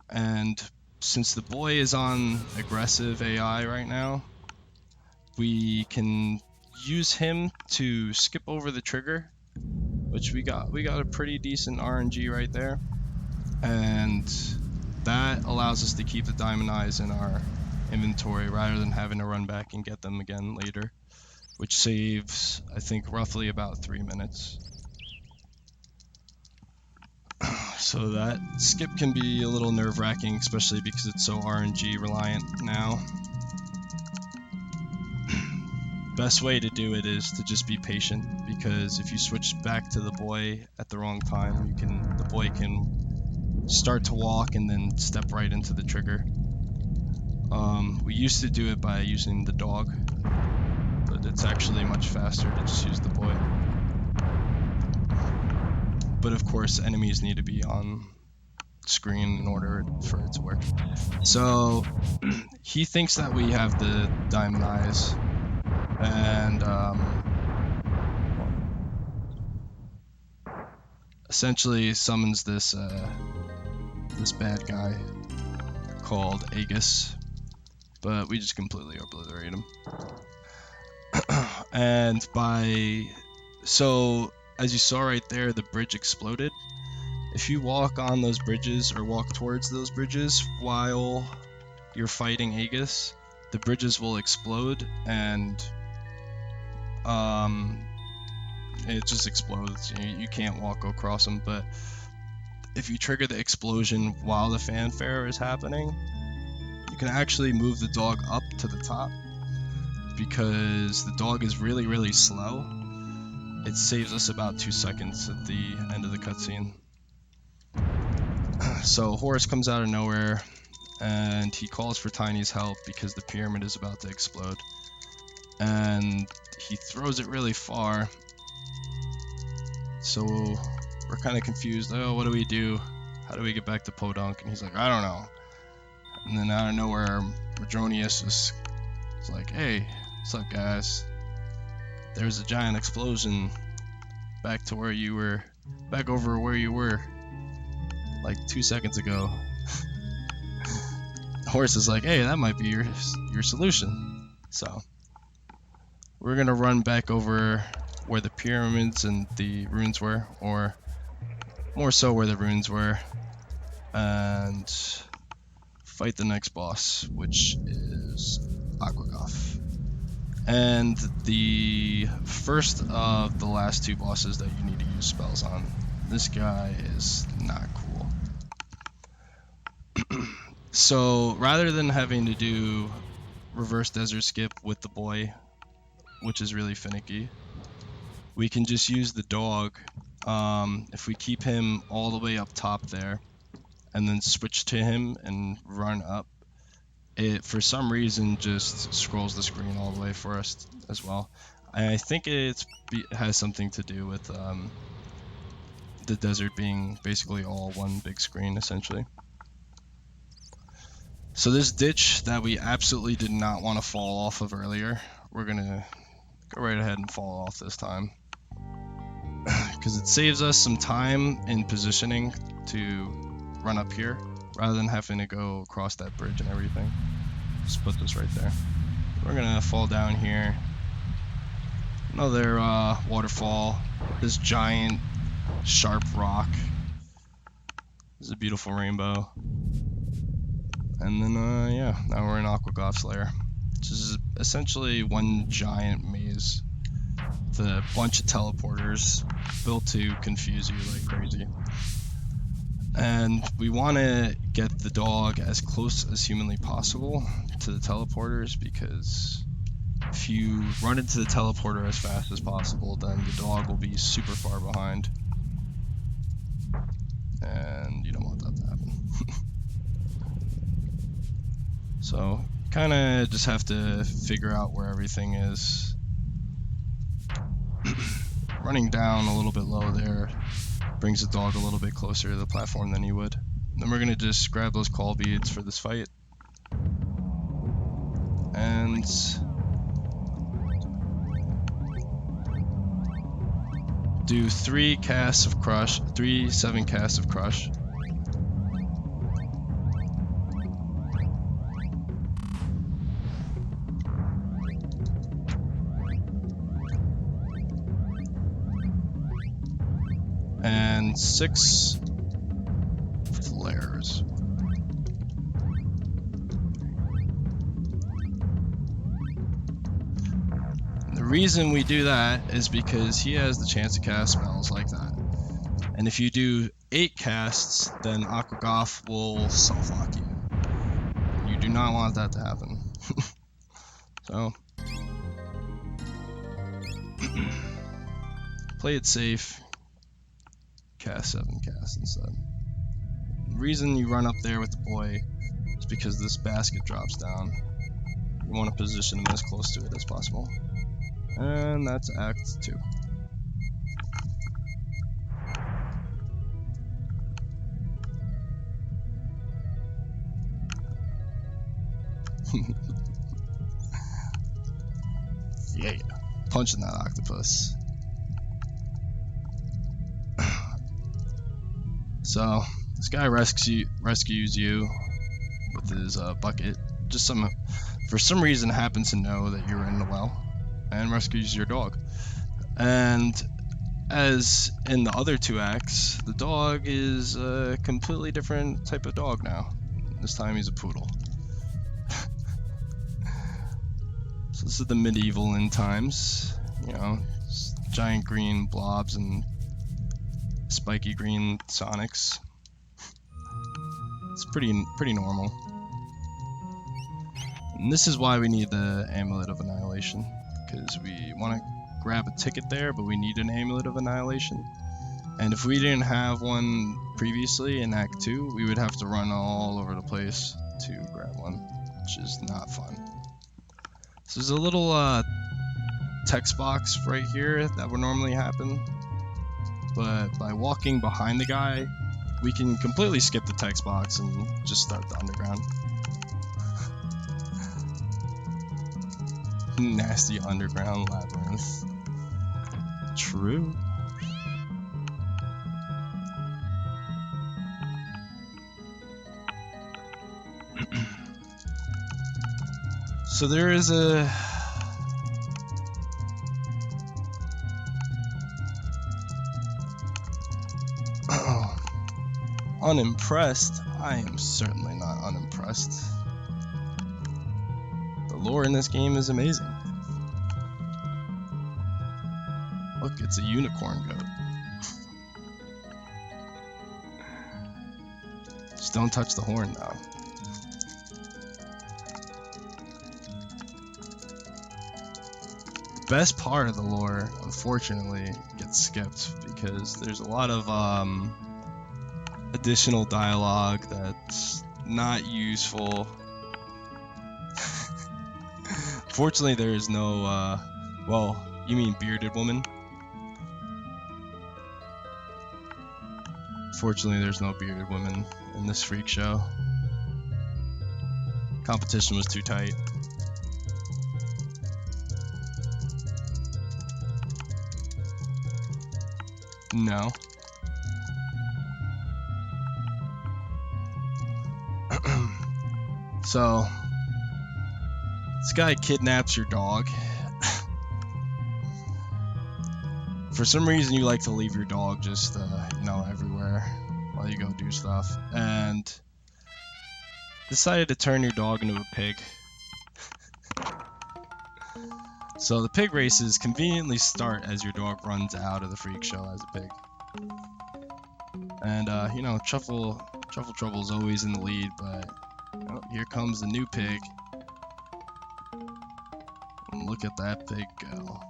And since the boy is on aggressive AI right now, we can use him to skip over the trigger, which we got a pretty decent RNG right there, and that allows us to keep the diamond eyes in our inventory rather than having to run back and get them again later, which saves, I think, roughly about 3 minutes. So that skip can be a little nerve-wracking, especially because it's so RNG reliant now. Best way to do it is to just be patient, because if you switch back to the boy at the wrong time, the boy can start to walk and then step right into the trigger. We used to do it by using the dog, but it's actually much faster to just use the boy. But of course, enemies need to be on screen in order for it to work. So he thinks that we have the diamond eyes, and essentially summons this this bad guy called Aegis, but we just completely obliterate him. And so as you saw right there, the bridge exploded. If you walk on those bridges or walk towards those bridges while you're fighting Aegis, the bridges will explode and it just explodes. You can't walk across them. But if you trigger the explosion while the fanfare is happening, you can actually move the dog up to the top, because the dog is really, really slow. It saves us about 2 seconds at the end of the cutscene. So Horus comes out of nowhere and he calls for Tiny's help because the pyramid is about to explode. And he throws it really far. So we're kind of confused. Oh, what do we do? How do we get back to Podunk? And he's like, I don't know. And then out of nowhere, Madronius is like, hey, what's up, guys? There's a giant explosion back to where you were, back over where you were like 2 seconds ago. Horus is like, hey, that might be your solution. So we're gonna run back over where the pyramids and the runes were, or more so where the runes were, and fight the next boss, which is Aquagoth. And the first of the last 2 bosses that you need to use spells on. This guy is not cool. So rather than having to do reverse desert skip with the boy, which is really finicky, we can just use the dog. If we keep him all the way up top there and then switch to him and run up, it for some reason just scrolls the screen all the way for us as well. I think it has something to do with the desert being basically all one big screen essentially. So this ditch that we absolutely did not want to fall off of earlier, we're gonna go right ahead and fall off this time, because it saves us some time in positioning to run up here rather than having to go across that bridge and everything. Just put this right there. We're gonna fall down here. Another waterfall. This giant, sharp rock. This is a beautiful rainbow. And then, yeah, now we're in Aquagoth's lair. Which is essentially one giant maze with a bunch of teleporters built to confuse you like crazy. And we want to get the dog as close as humanly possible to the teleporters, because if you run into the teleporter as fast as possible, then the dog will be super far behind. And you don't want that to happen. So, kind of just have to figure out where everything is. Running down a little bit low there brings the dog a little bit closer to the platform than you would. Then we're gonna just grab those call beads for this fight. And do 3 casts of crush, 3 7 casts of crush. And 6 flares. And the reason we do that is because he has the chance to cast spells like that. And if you do 8 casts, then Aquagoth will self-lock you. You do not want that to happen. So, play it safe. Cast 7 casts instead. The reason you run up there with the boy is because this basket drops down. You want to position him as close to it as possible. And that's Act 2. Yeah, punching that octopus. So this guy rescues you with his bucket. For some reason happens to know that you're in the well and rescues your dog. And as in the other 2 acts, the dog is a completely different type of dog now. This time he's a poodle. So this is the medieval end times, you know, giant green blobs and spiky green Sonics. It's pretty normal. And this is why we need the Amulet of Annihilation, because we want to grab a ticket there, but we need an Amulet of Annihilation. And if we didn't have one previously in Act 2, we would have to run all over the place to grab one, which is not fun. So there's a little text box right here that would normally happen. But by walking behind the guy, we can completely skip the text box and just start the underground. Nasty underground labyrinth. True. So there is a unimpressed? I am certainly not unimpressed. The lore in this game is amazing. Look, it's a unicorn goat. Just don't touch the horn now. The best part of the lore, unfortunately, gets skipped because there's a lot of additional dialogue that's not useful. Fortunately, there is no, well, you mean bearded woman? Fortunately, there's no bearded woman in this freak show. Competition was too tight. No. So, This guy kidnaps your dog. For some reason, you like to leave your dog just, everywhere while you go do stuff. And decided to turn your dog into a pig. So the pig races conveniently start as your dog runs out of the freak show as a pig. And, Truffle Trouble's always in the lead, but here comes the new pig. And look at that pig go.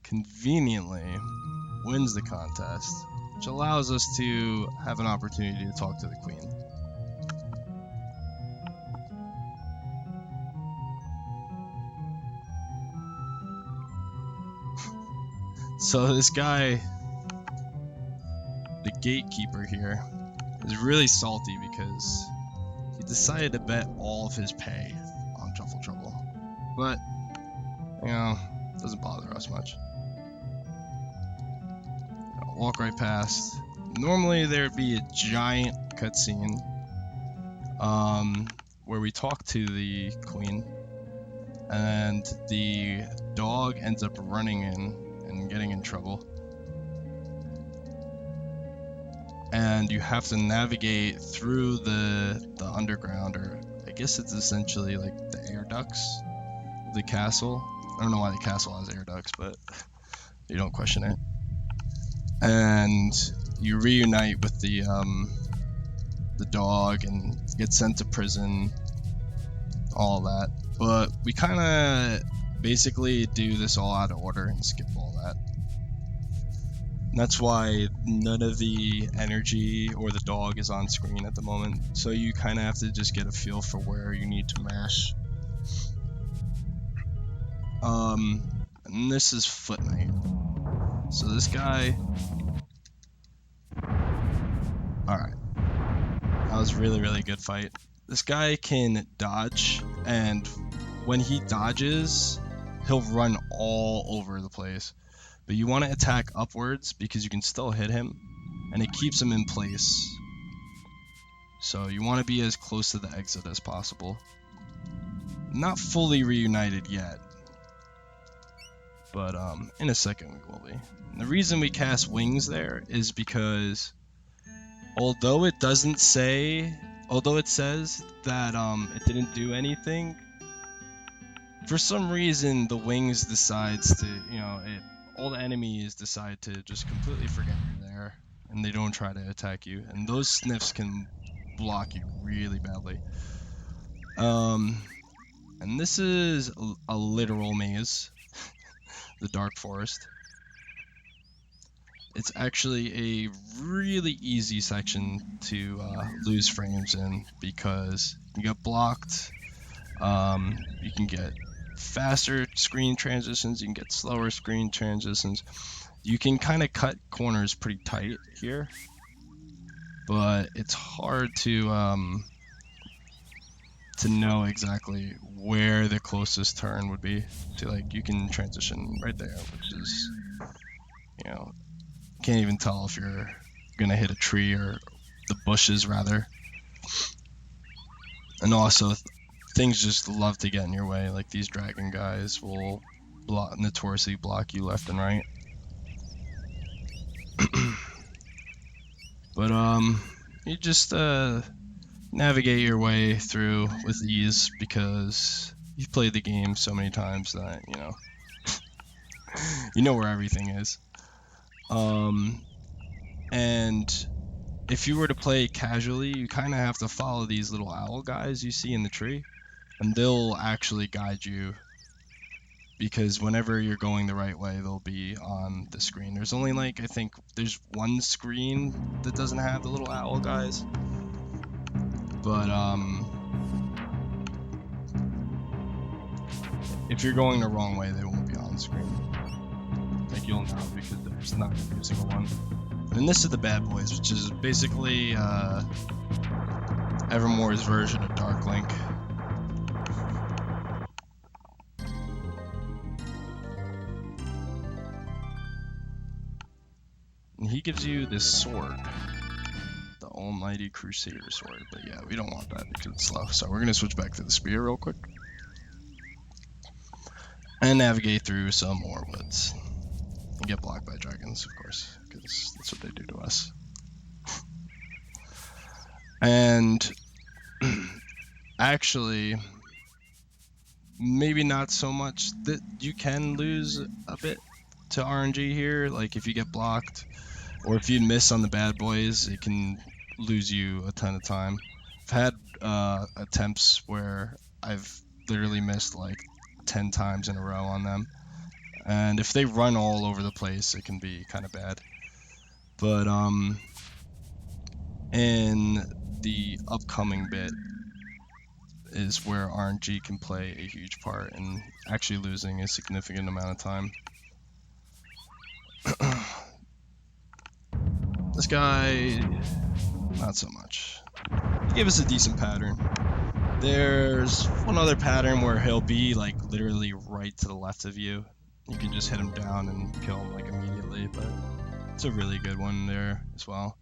Conveniently wins the contest, which allows us to have an opportunity to talk to the queen. So this guy, the gatekeeper here, is really salty because he decided to bet all of his pay on Truffle Trouble. But, it doesn't bother us much. Walk right past. Normally there'd be a giant cutscene where we talk to the queen, and the dog ends up running in and getting in trouble. And you have to navigate through the underground, or I guess it's essentially like the air ducts of the castle. I don't know why the castle has air ducts, but you don't question it. And you reunite with the dog and get sent to prison, all that. But we kind of basically do this all out of order and skip all that. And that's why none of the energy or the dog is on screen at the moment. So you kind of have to just get a feel for where you need to mash. And this is Foot Knight. So this guy... Alright. That was a really, really good fight. This guy can dodge, and when he dodges, he'll run all over the place. But you want to attack upwards because you can still hit him, and it keeps him in place. So you want to be as close to the exit as possible. Not fully reunited yet, but in a second we will be. And the reason we cast wings there is because although it says that it didn't do anything, for some reason the wings decides to, all the enemies decide to just completely forget you're there, and they don't try to attack you, and those sniffs can block you really badly. And this is a literal maze, the Dark Forest. It's actually a really easy section to lose frames in because you get blocked. You can get faster screen transitions, you can get slower screen transitions. You can kind of cut corners pretty tight here, but it's hard to know exactly where the closest turn would be. So like you can transition right there, which is, can't even tell if you're gonna hit a tree or the bushes rather. And also things just love to get in your way, like these dragon guys will notoriously block you left and right. But you just navigate your way through with ease because you've played the game so many times that you know where everything is. And if you were to play casually, you kind of have to follow these little owl guys you see in the tree, and they'll actually guide you, because whenever you're going the right way, they'll be on the screen. There's only I think there's one screen that doesn't have the little owl guys, but if you're going the wrong way, they won't be on screen. Like you'll know because there's not gonna be a single one. And this is the Bad Boys, which is basically Evermore's version of Dark Link. And he gives you this sword, the almighty Crusader sword, but yeah, we don't want that because it's slow. So we're gonna switch back to the spear real quick and navigate through some more woods and get blocked by dragons, of course, because that's what they do to us. And actually, maybe not so much that you can lose a bit to RNG here. Like if you get blocked or if you miss on the bad boys, it can lose you a ton of time. I've had attempts where I've literally missed like 10 times in a row on them. And if they run all over the place, it can be kind of bad. But in the upcoming bit is where RNG can play a huge part in actually losing a significant amount of time. This guy, not so much. He gave us a decent pattern. There's one other pattern where he'll be like literally right to the left of you. You can just hit him down and kill him like immediately, but it's a really good one there as well.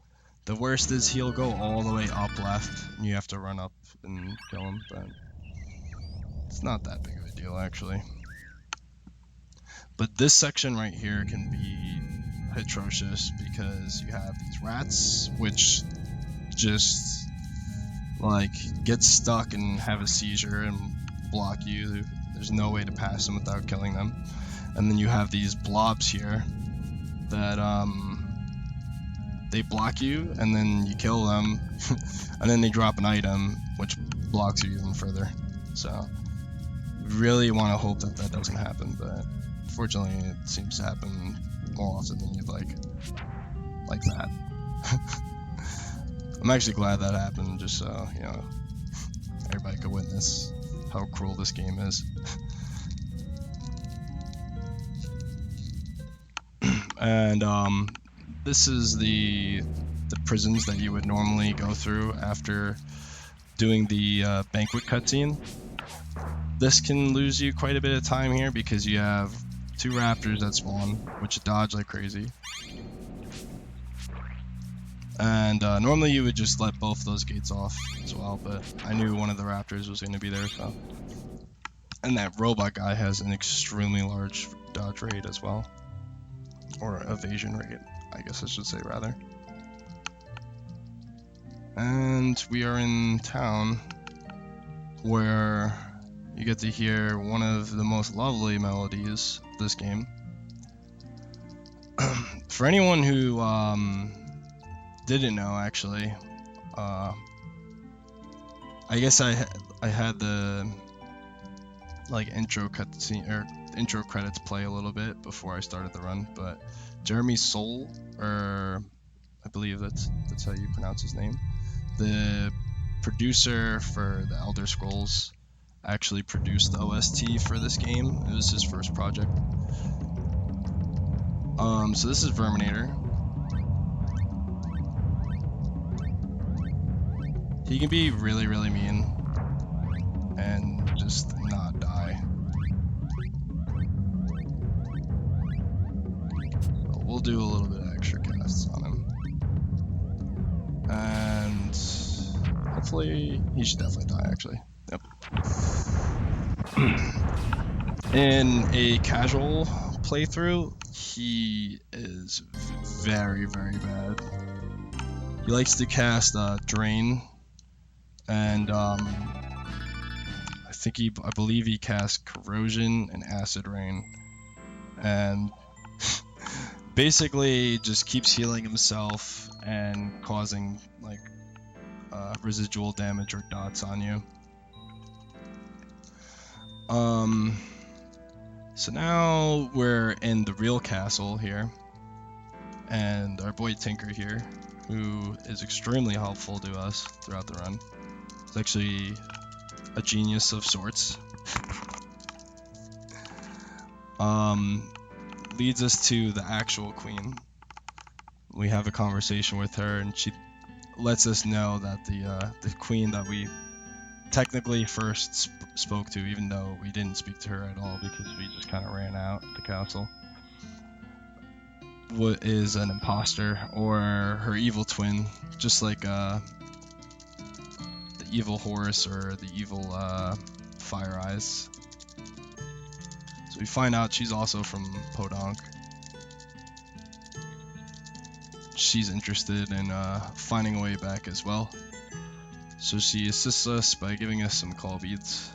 The worst is he'll go all the way up left and you have to run up and kill him, but it's not that big of a deal actually. But this section right here can be atrocious because you have these rats which just like get stuck and have a seizure and block you. There's no way to pass them without killing them. And then you have these blobs here that they block you and then you kill them and then they drop an item which blocks you even further. So really want to hope that that doesn't happen, but fortunately it seems to happen more often than you'd like that. I'm actually glad that happened, just so you know everybody could witness how cruel this game is. And this is the prisons that you would normally go through after doing the banquet cutscene. This can lose you quite a bit of time here because you have 2 raptors that spawn, which dodge like crazy. And normally you would just let both of those gates off as well, but I knew one of the raptors was going to be there, so. And that robot guy has an extremely large dodge rate as well. Or evasion rate, I guess I should say rather. And we are in town where you get to hear one of the most lovely melodies of this game. For anyone who didn't know, actually, I guess I had the like intro cutscene or intro credits play a little bit before I started the run, but Jeremy Soule, or I believe that's how you pronounce his name, the producer for the Elder Scrolls, actually produced the OST for this game. It was his first project. So this is Verminator. He can be really, really mean and just not die. So we'll do a little bit of extra casts on him. And hopefully, he should definitely die actually. Yep. In a casual playthrough, he is very, very bad. He likes to cast Drain, and I believe he casts Corrosion and Acid Rain, and basically just keeps healing himself and causing like residual damage or dots on you. So now we're in the real castle here, and our boy Tinker here, who is extremely helpful to us throughout the run. He's actually a genius of sorts. Leads us to the actual queen. We have a conversation with her, and she lets us know that the queen that we technically first spoke to, even though we didn't speak to her at all because we just kind of ran out of the castle. what is an imposter or her evil twin, just like the evil Horus or the evil Fire Eyes. So we find out she's also from Podunk. She's interested in finding a way back as well. So she assists us by giving us some call beads,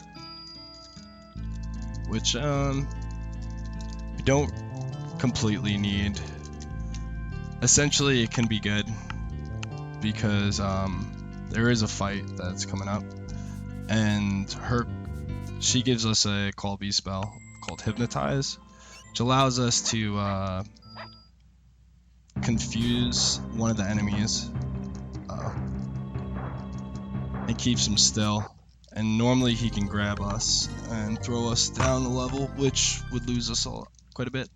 which we don't completely need. Essentially, it can be good because there is a fight that's coming up, and she gives us a call bead spell called Hypnotize, which allows us to confuse one of the enemies and keeps him still. And normally he can grab us and throw us down a level, which would lose us quite a bit.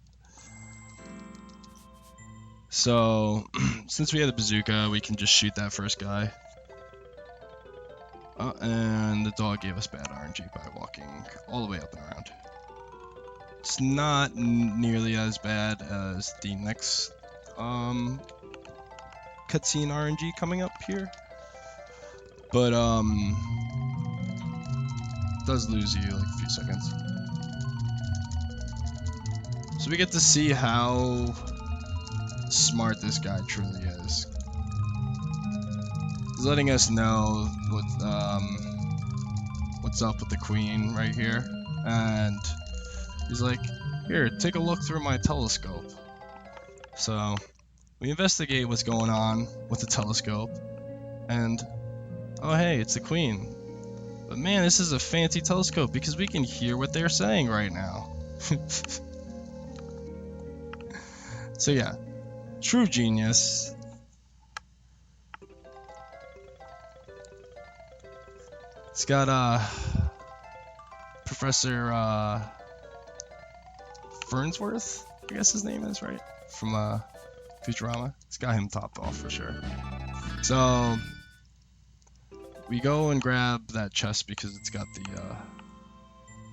So since we have the bazooka, we can just shoot that first guy. And the dog gave us bad RNG by walking all the way up and around. It's not nearly as bad as the next cutscene RNG coming up here, but does lose you like a few seconds. So we get to see how smart this guy truly is. He's letting us know what's up with the queen right here, and he's like, here, take a look through my telescope. So we investigate what's going on with the telescope, and oh hey, it's the queen. But man, this is a fancy telescope because we can hear what they're saying right now. So yeah, true genius. It's got Professor Fernsworth, I guess his name is, right? From Futurama. It's got him topped off for sure. So we go and grab that chest because it's got the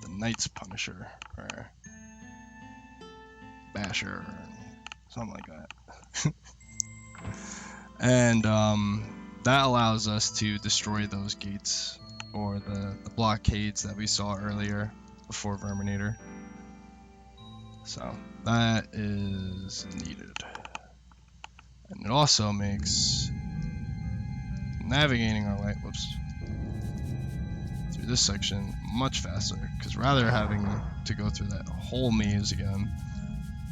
Knight's Punisher or Basher, or something like that. And that allows us to destroy those gates or the blockades that we saw earlier before Verminator. So that is needed. And it also makes navigating our way, through this section much faster, because rather having to go through that whole maze again,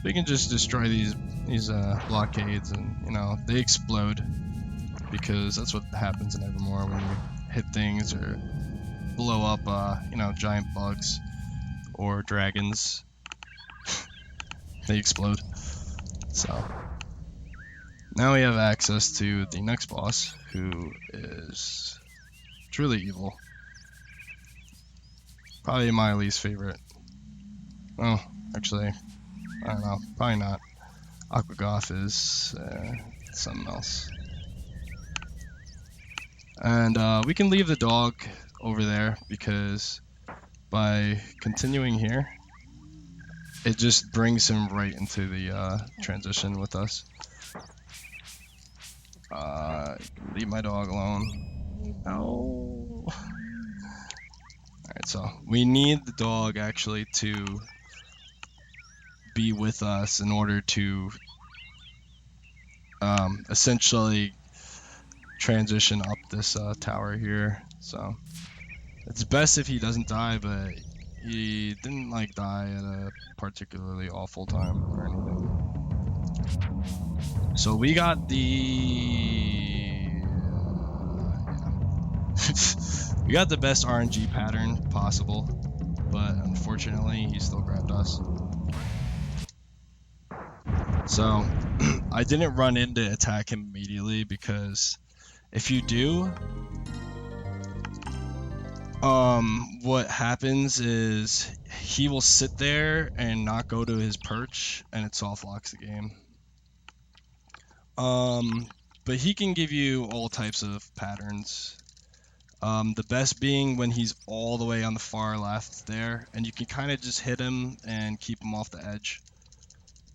we can just destroy these blockades, and you know, they explode, because that's what happens in Evermore when you hit things or blow up you know, giant bugs or dragons. They explode. So now we have access to the next boss, who is truly evil. Probably my least favorite. Oh, actually, I don't know. Probably not. Aquagoth is something else. And we can leave the dog over there because by continuing here, it just brings him right into the transition with us. Leave my dog alone. No. Alright, so we need the dog actually to be with us in order to essentially transition up this tower here. So it's best if he doesn't die, but he didn't like die at a particularly awful time or anything. So we got we got the best RNG pattern possible, but unfortunately he still grabbed us. So I didn't run in to attack him immediately, because if you do, what happens is he will sit there and not go to his perch, and it soft locks the game. But he can give you all types of patterns. The best being when he's all the way on the far left there, and you can kind of just hit him and keep him off the edge.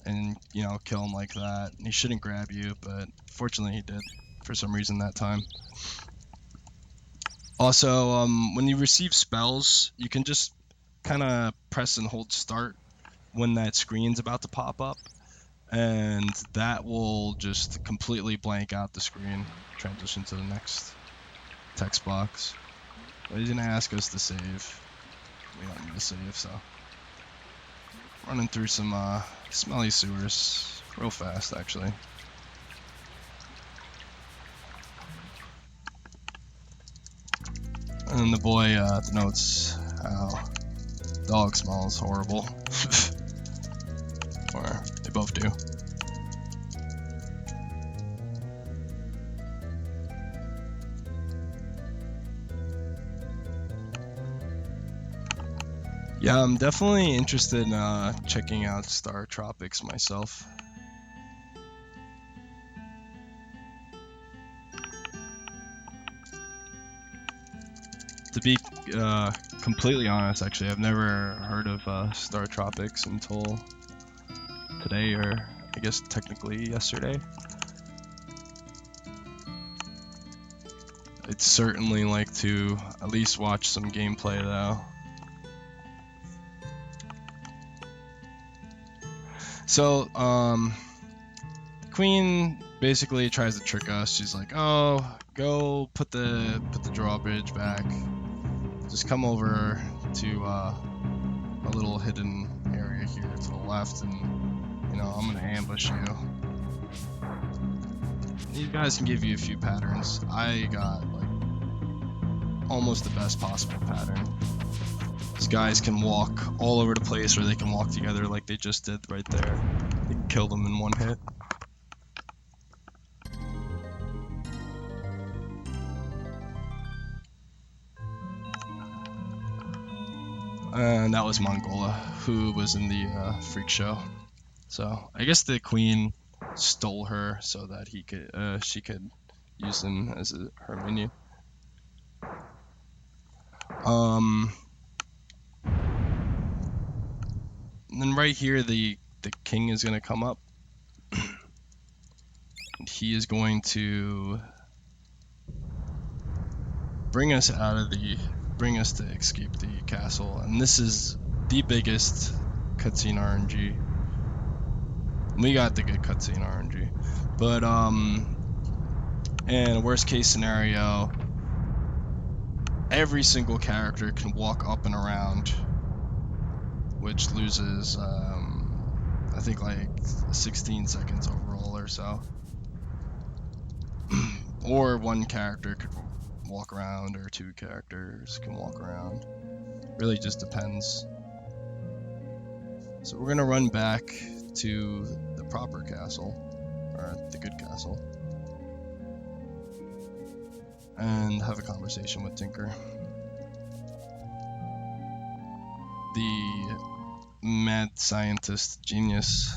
and kill him like that. He shouldn't grab you, but fortunately he did for some reason that time. Also, when you receive spells, you can just kind of press and hold start when that screen's about to pop up, and that will just completely blank out the screen, transition to the next text box. But he's gonna ask us to save. We don't need to save, so running through some smelly sewers real fast, actually. And the boy denotes how dog smells horrible. Or they both do. Yeah, I'm definitely interested in checking out Star Tropics myself. To be completely honest, actually, I've never heard of Star Tropics until today, or I guess technically yesterday. I'd certainly like to at least watch some gameplay though. So, Queen basically tries to trick us. She's like, "Oh, go put the drawbridge back. Just come over to a little hidden area here to the left, and I'm gonna ambush you." These guys can give you a few patterns. I got like almost the best possible pattern. These guys can walk all over the place, or they can walk together like they just did right there. You can kill them in one hit. And that was Mongola, who was in the freak show. So I guess the queen stole her so that she could use him as her minion. And then right here, the king is gonna come up. And he is going to bring us to escape the castle, and this is the biggest cutscene RNG. We got the good cutscene RNG, but in a worst case scenario, every single character can walk up and around, which loses I think like 16 seconds overall or so. Or one character could walk around, or two characters can walk around. Really just depends. So we're gonna run back to the proper castle, or the good castle, and have a conversation with Tinker. The mad scientist genius.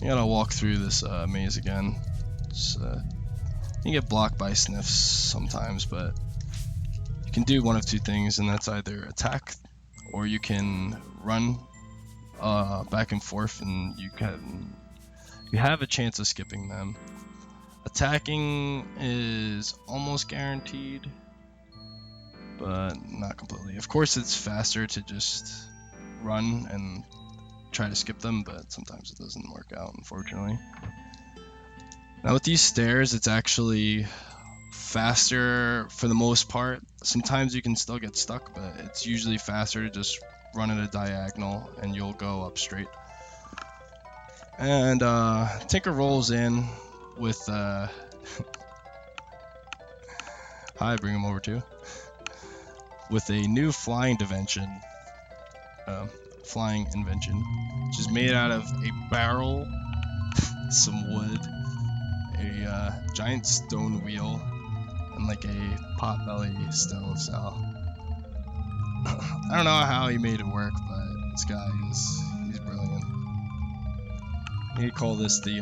I gotta walk through this maze again. You get blocked by sniffs sometimes, but you can do one of two things, and that's either attack, or you can run back and forth, and you have a chance of skipping them. Attacking is almost guaranteed, but not completely. Of course, it's faster to just run and try to skip them, but sometimes it doesn't work out, unfortunately. Now with these stairs, it's actually faster for the most part. Sometimes you can still get stuck, but it's usually faster to just run at a diagonal and you'll go up straight. And Tinker rolls in with hi, bring him over too. With a new flying invention, which is made out of a barrel, some wood, a giant stone wheel, and like a potbelly stove. So I don't know how he made it work, but this guy he's brilliant. You call this the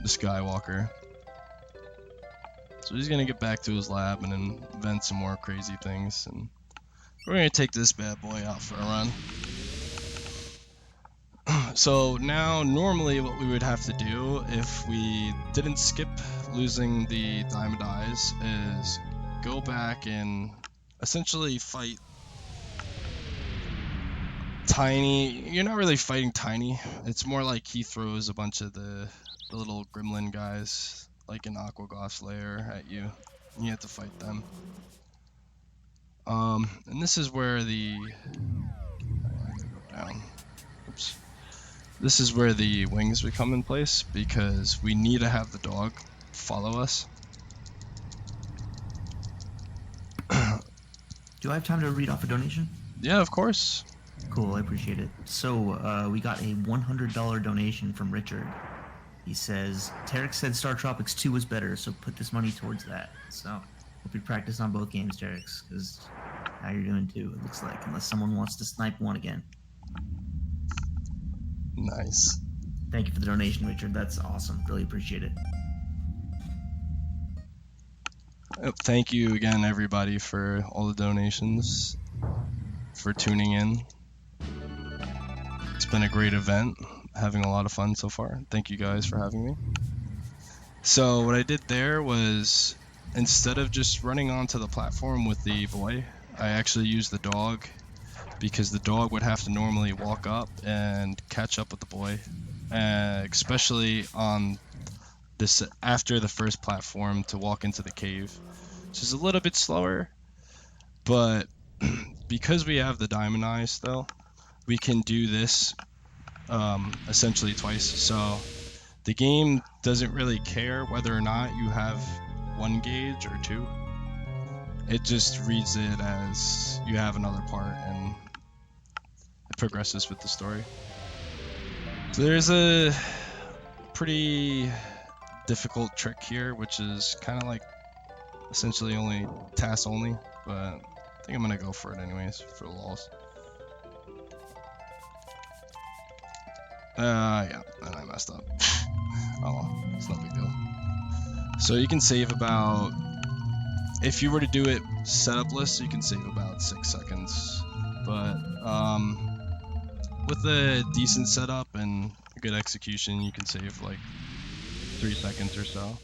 Skywalker. So he's gonna get back to his lab and invent some more crazy things, and We're gonna take this bad boy out for a run. So now, normally what we would have to do if we didn't skip losing the diamond eyes is go back and essentially fight Tiny. You're not really fighting Tiny. It's more like he throws a bunch of the little gremlin guys, like an Aquagoth's lair, at you. And you have to fight them. And this is where the... I gotta go down. Oops. This is where the wings would come in place, because we need to have the dog follow us. Do I have time to read off a donation? Yeah, of course. Cool, I appreciate it. So, we got a $100 donation from Richard. He says, Tarek said Star Tropics 2 was better, so put this money towards that. So, hope you practice on both games, Tarek, because how you're doing too, it looks like, unless someone wants to snipe one again. Nice. Thank you for the donation, Richard. That's awesome. Really appreciate it. Thank you again, everybody, for all the donations, for tuning in. It's been a great event, having a lot of fun so far. Thank you guys for having me. So what I did there was, instead of just running onto the platform with the boy, I actually used the dog, because the dog would have to normally walk up and catch up with the boy, especially on this after the first platform to walk into the cave. So it's a little bit slower, but because we have the diamond eyes though, we can do this essentially twice. So the game doesn't really care whether or not you have 1 gauge or 2. It just reads it as you have another part, and it progresses with the story. So there's a pretty difficult trick here, which is kind of like essentially only TAS only, but I think I'm gonna go for it anyways for the lols. Yeah, and I messed up. Oh well, it's no big deal. So you can save about, if you were to do it setup-less, you can save about 6 seconds. But with a decent setup and a good execution, you can save like 3 seconds or so.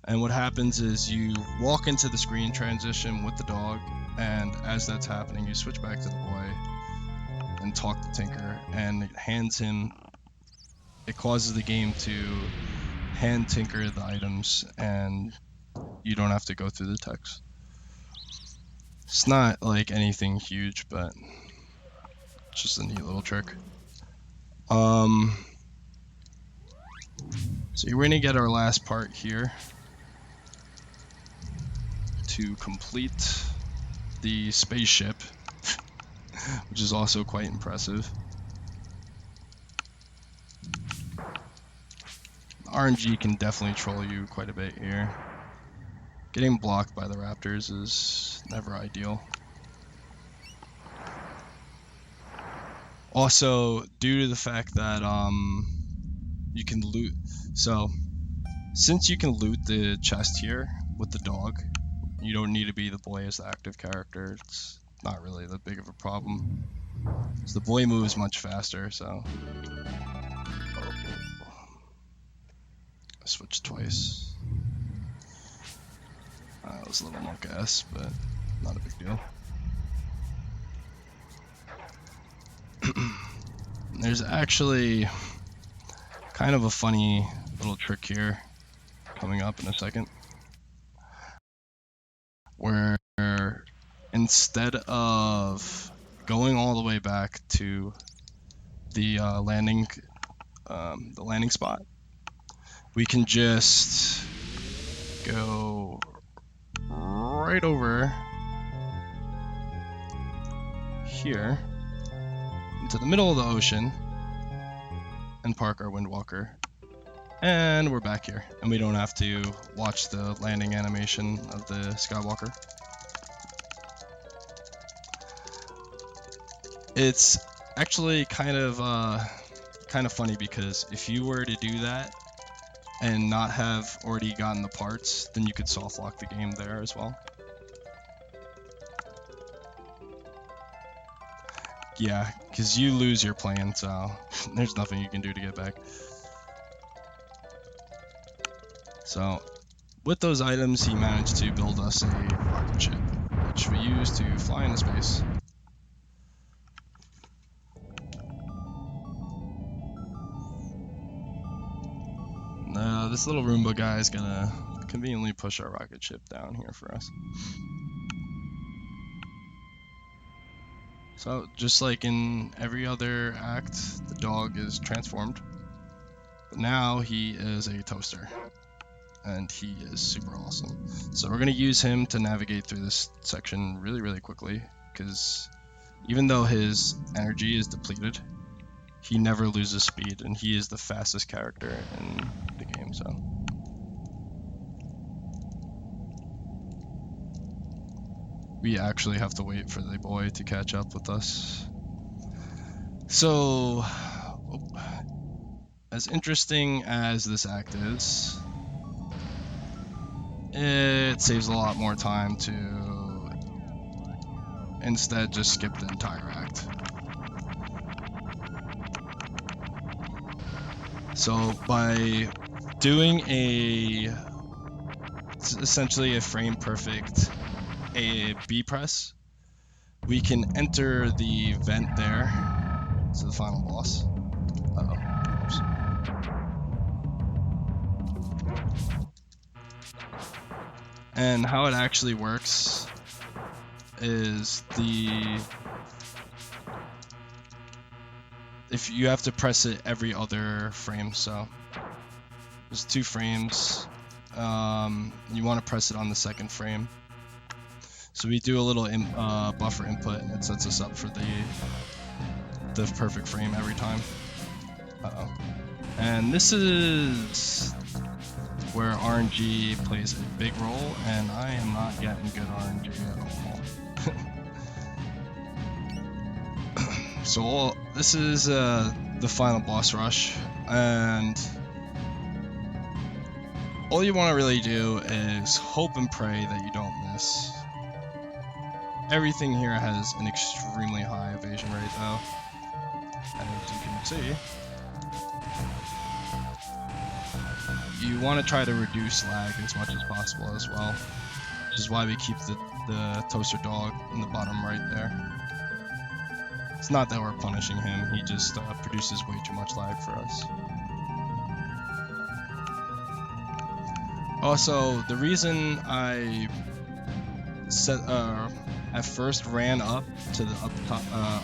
And what happens is you walk into the screen transition with the dog, and as that's happening, you switch back to the boy and talk to Tinker, and it hands him, it causes the game to hand Tinker the items, and you don't have to go through the text. It's not like anything huge, but it's just a neat little trick. So we're gonna get our last part here to complete the spaceship, which is also quite impressive. RNG can definitely troll you quite a bit here. Getting blocked by the raptors is never ideal. Also, due to the fact that you can loot, so since you can loot the chest here with the dog, you don't need to be the boy as the active character. It's not really that big of a problem. So the boy moves much faster, so I switched twice. That was a little monk ass, but not a big deal. There's actually kind of a funny little trick here coming up in a second, where instead of going all the way back to the landing spot, we can just go right over here into the middle of the ocean and park our Windwalker, and we're back here, and we don't have to watch the landing animation of the Skywalker. It's actually kind of funny, because if you were to do that and not have already gotten the parts, then you could soft lock the game there as well. Yeah, because you lose your plane, so there's nothing you can do to get back. So, with those items, he managed to build us a rocket ship, which we use to fly into space. This little Roomba guy is gonna conveniently push our rocket ship down here for us. So, just like in every other act, the dog is transformed. But now he is a toaster. And he is super awesome. So we're going to use him to navigate through this section really, really quickly. Because even though his energy is depleted, he never loses speed. And he is the fastest character in the game, so... we actually have to wait for the boy to catch up with us. So, as interesting as this act is, it saves a lot more time to instead just skip the entire act. So by doing essentially a frame perfect A B press, we can enter the vent there to the final boss. Uh-oh. Oops. And how it actually works is if you have to press it every other frame, so there's 2 frames. You want to press it on the 2nd frame. So we do a little buffer input, and it sets us up for the perfect frame every time. Uh-oh. And this is where RNG plays a big role, and I am not getting good RNG at all. So this is the final boss rush, and all you want to really do is hope and pray that you don't miss. Everything here has an extremely high evasion rate though, as you can see. You want to try to reduce lag as much as possible as well, which is why we keep the toaster dog in the bottom right there. It's not that we're punishing him, he just produces way too much lag for us. Also, the reason I at first ran up to the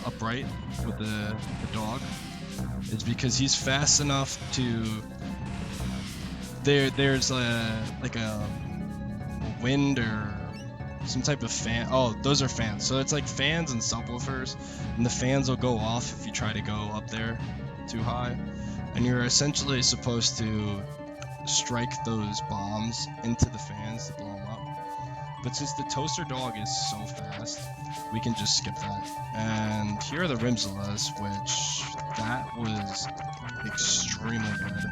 upright with the dog is because he's fast enough to... There's like a wind or some type of fan. Oh, those are fans. So it's like fans and subwoofers, and the fans will go off if you try to go up there too high. And you're essentially supposed to strike those bombs into the fans to blow them up. But since the toaster dog is so fast, we can just skip that. And here are the Rimzillas, which that was extremely good.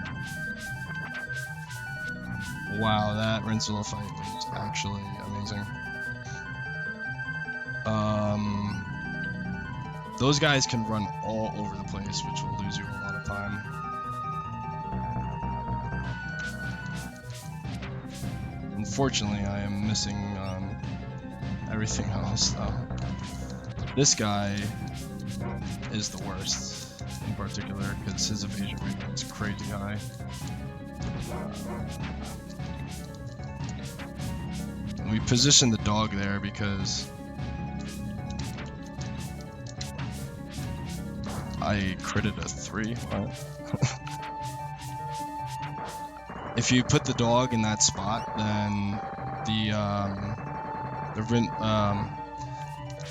Wow, that Rimzilla fight was actually amazing. Those guys can run all over the place, which will lose you a lot of time. Unfortunately, I am missing everything else though. This guy is the worst in particular because his evasion rate is crazy high. We positioned the dog there because I critted a 3. If you put the dog in that spot, then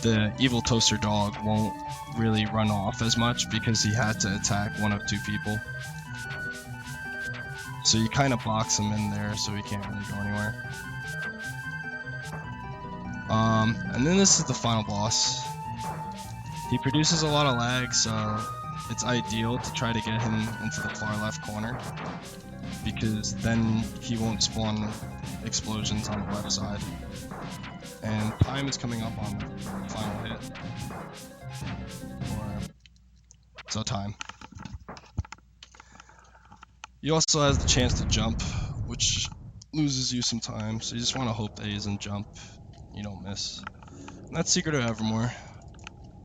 the evil toaster dog won't really run off as much because he had to attack one of 2 people. So you kind of box him in there so he can't really go anywhere. And then this is the final boss. He produces a lot of lag, so it's ideal to try to get him into the far left corner, because then he won't spawn explosions on the left side. And time is coming up on the final hit. So time. He also has the chance to jump, which loses you some time. So you just want to hope that he doesn't jump. You don't miss. And that's Secret of Evermore.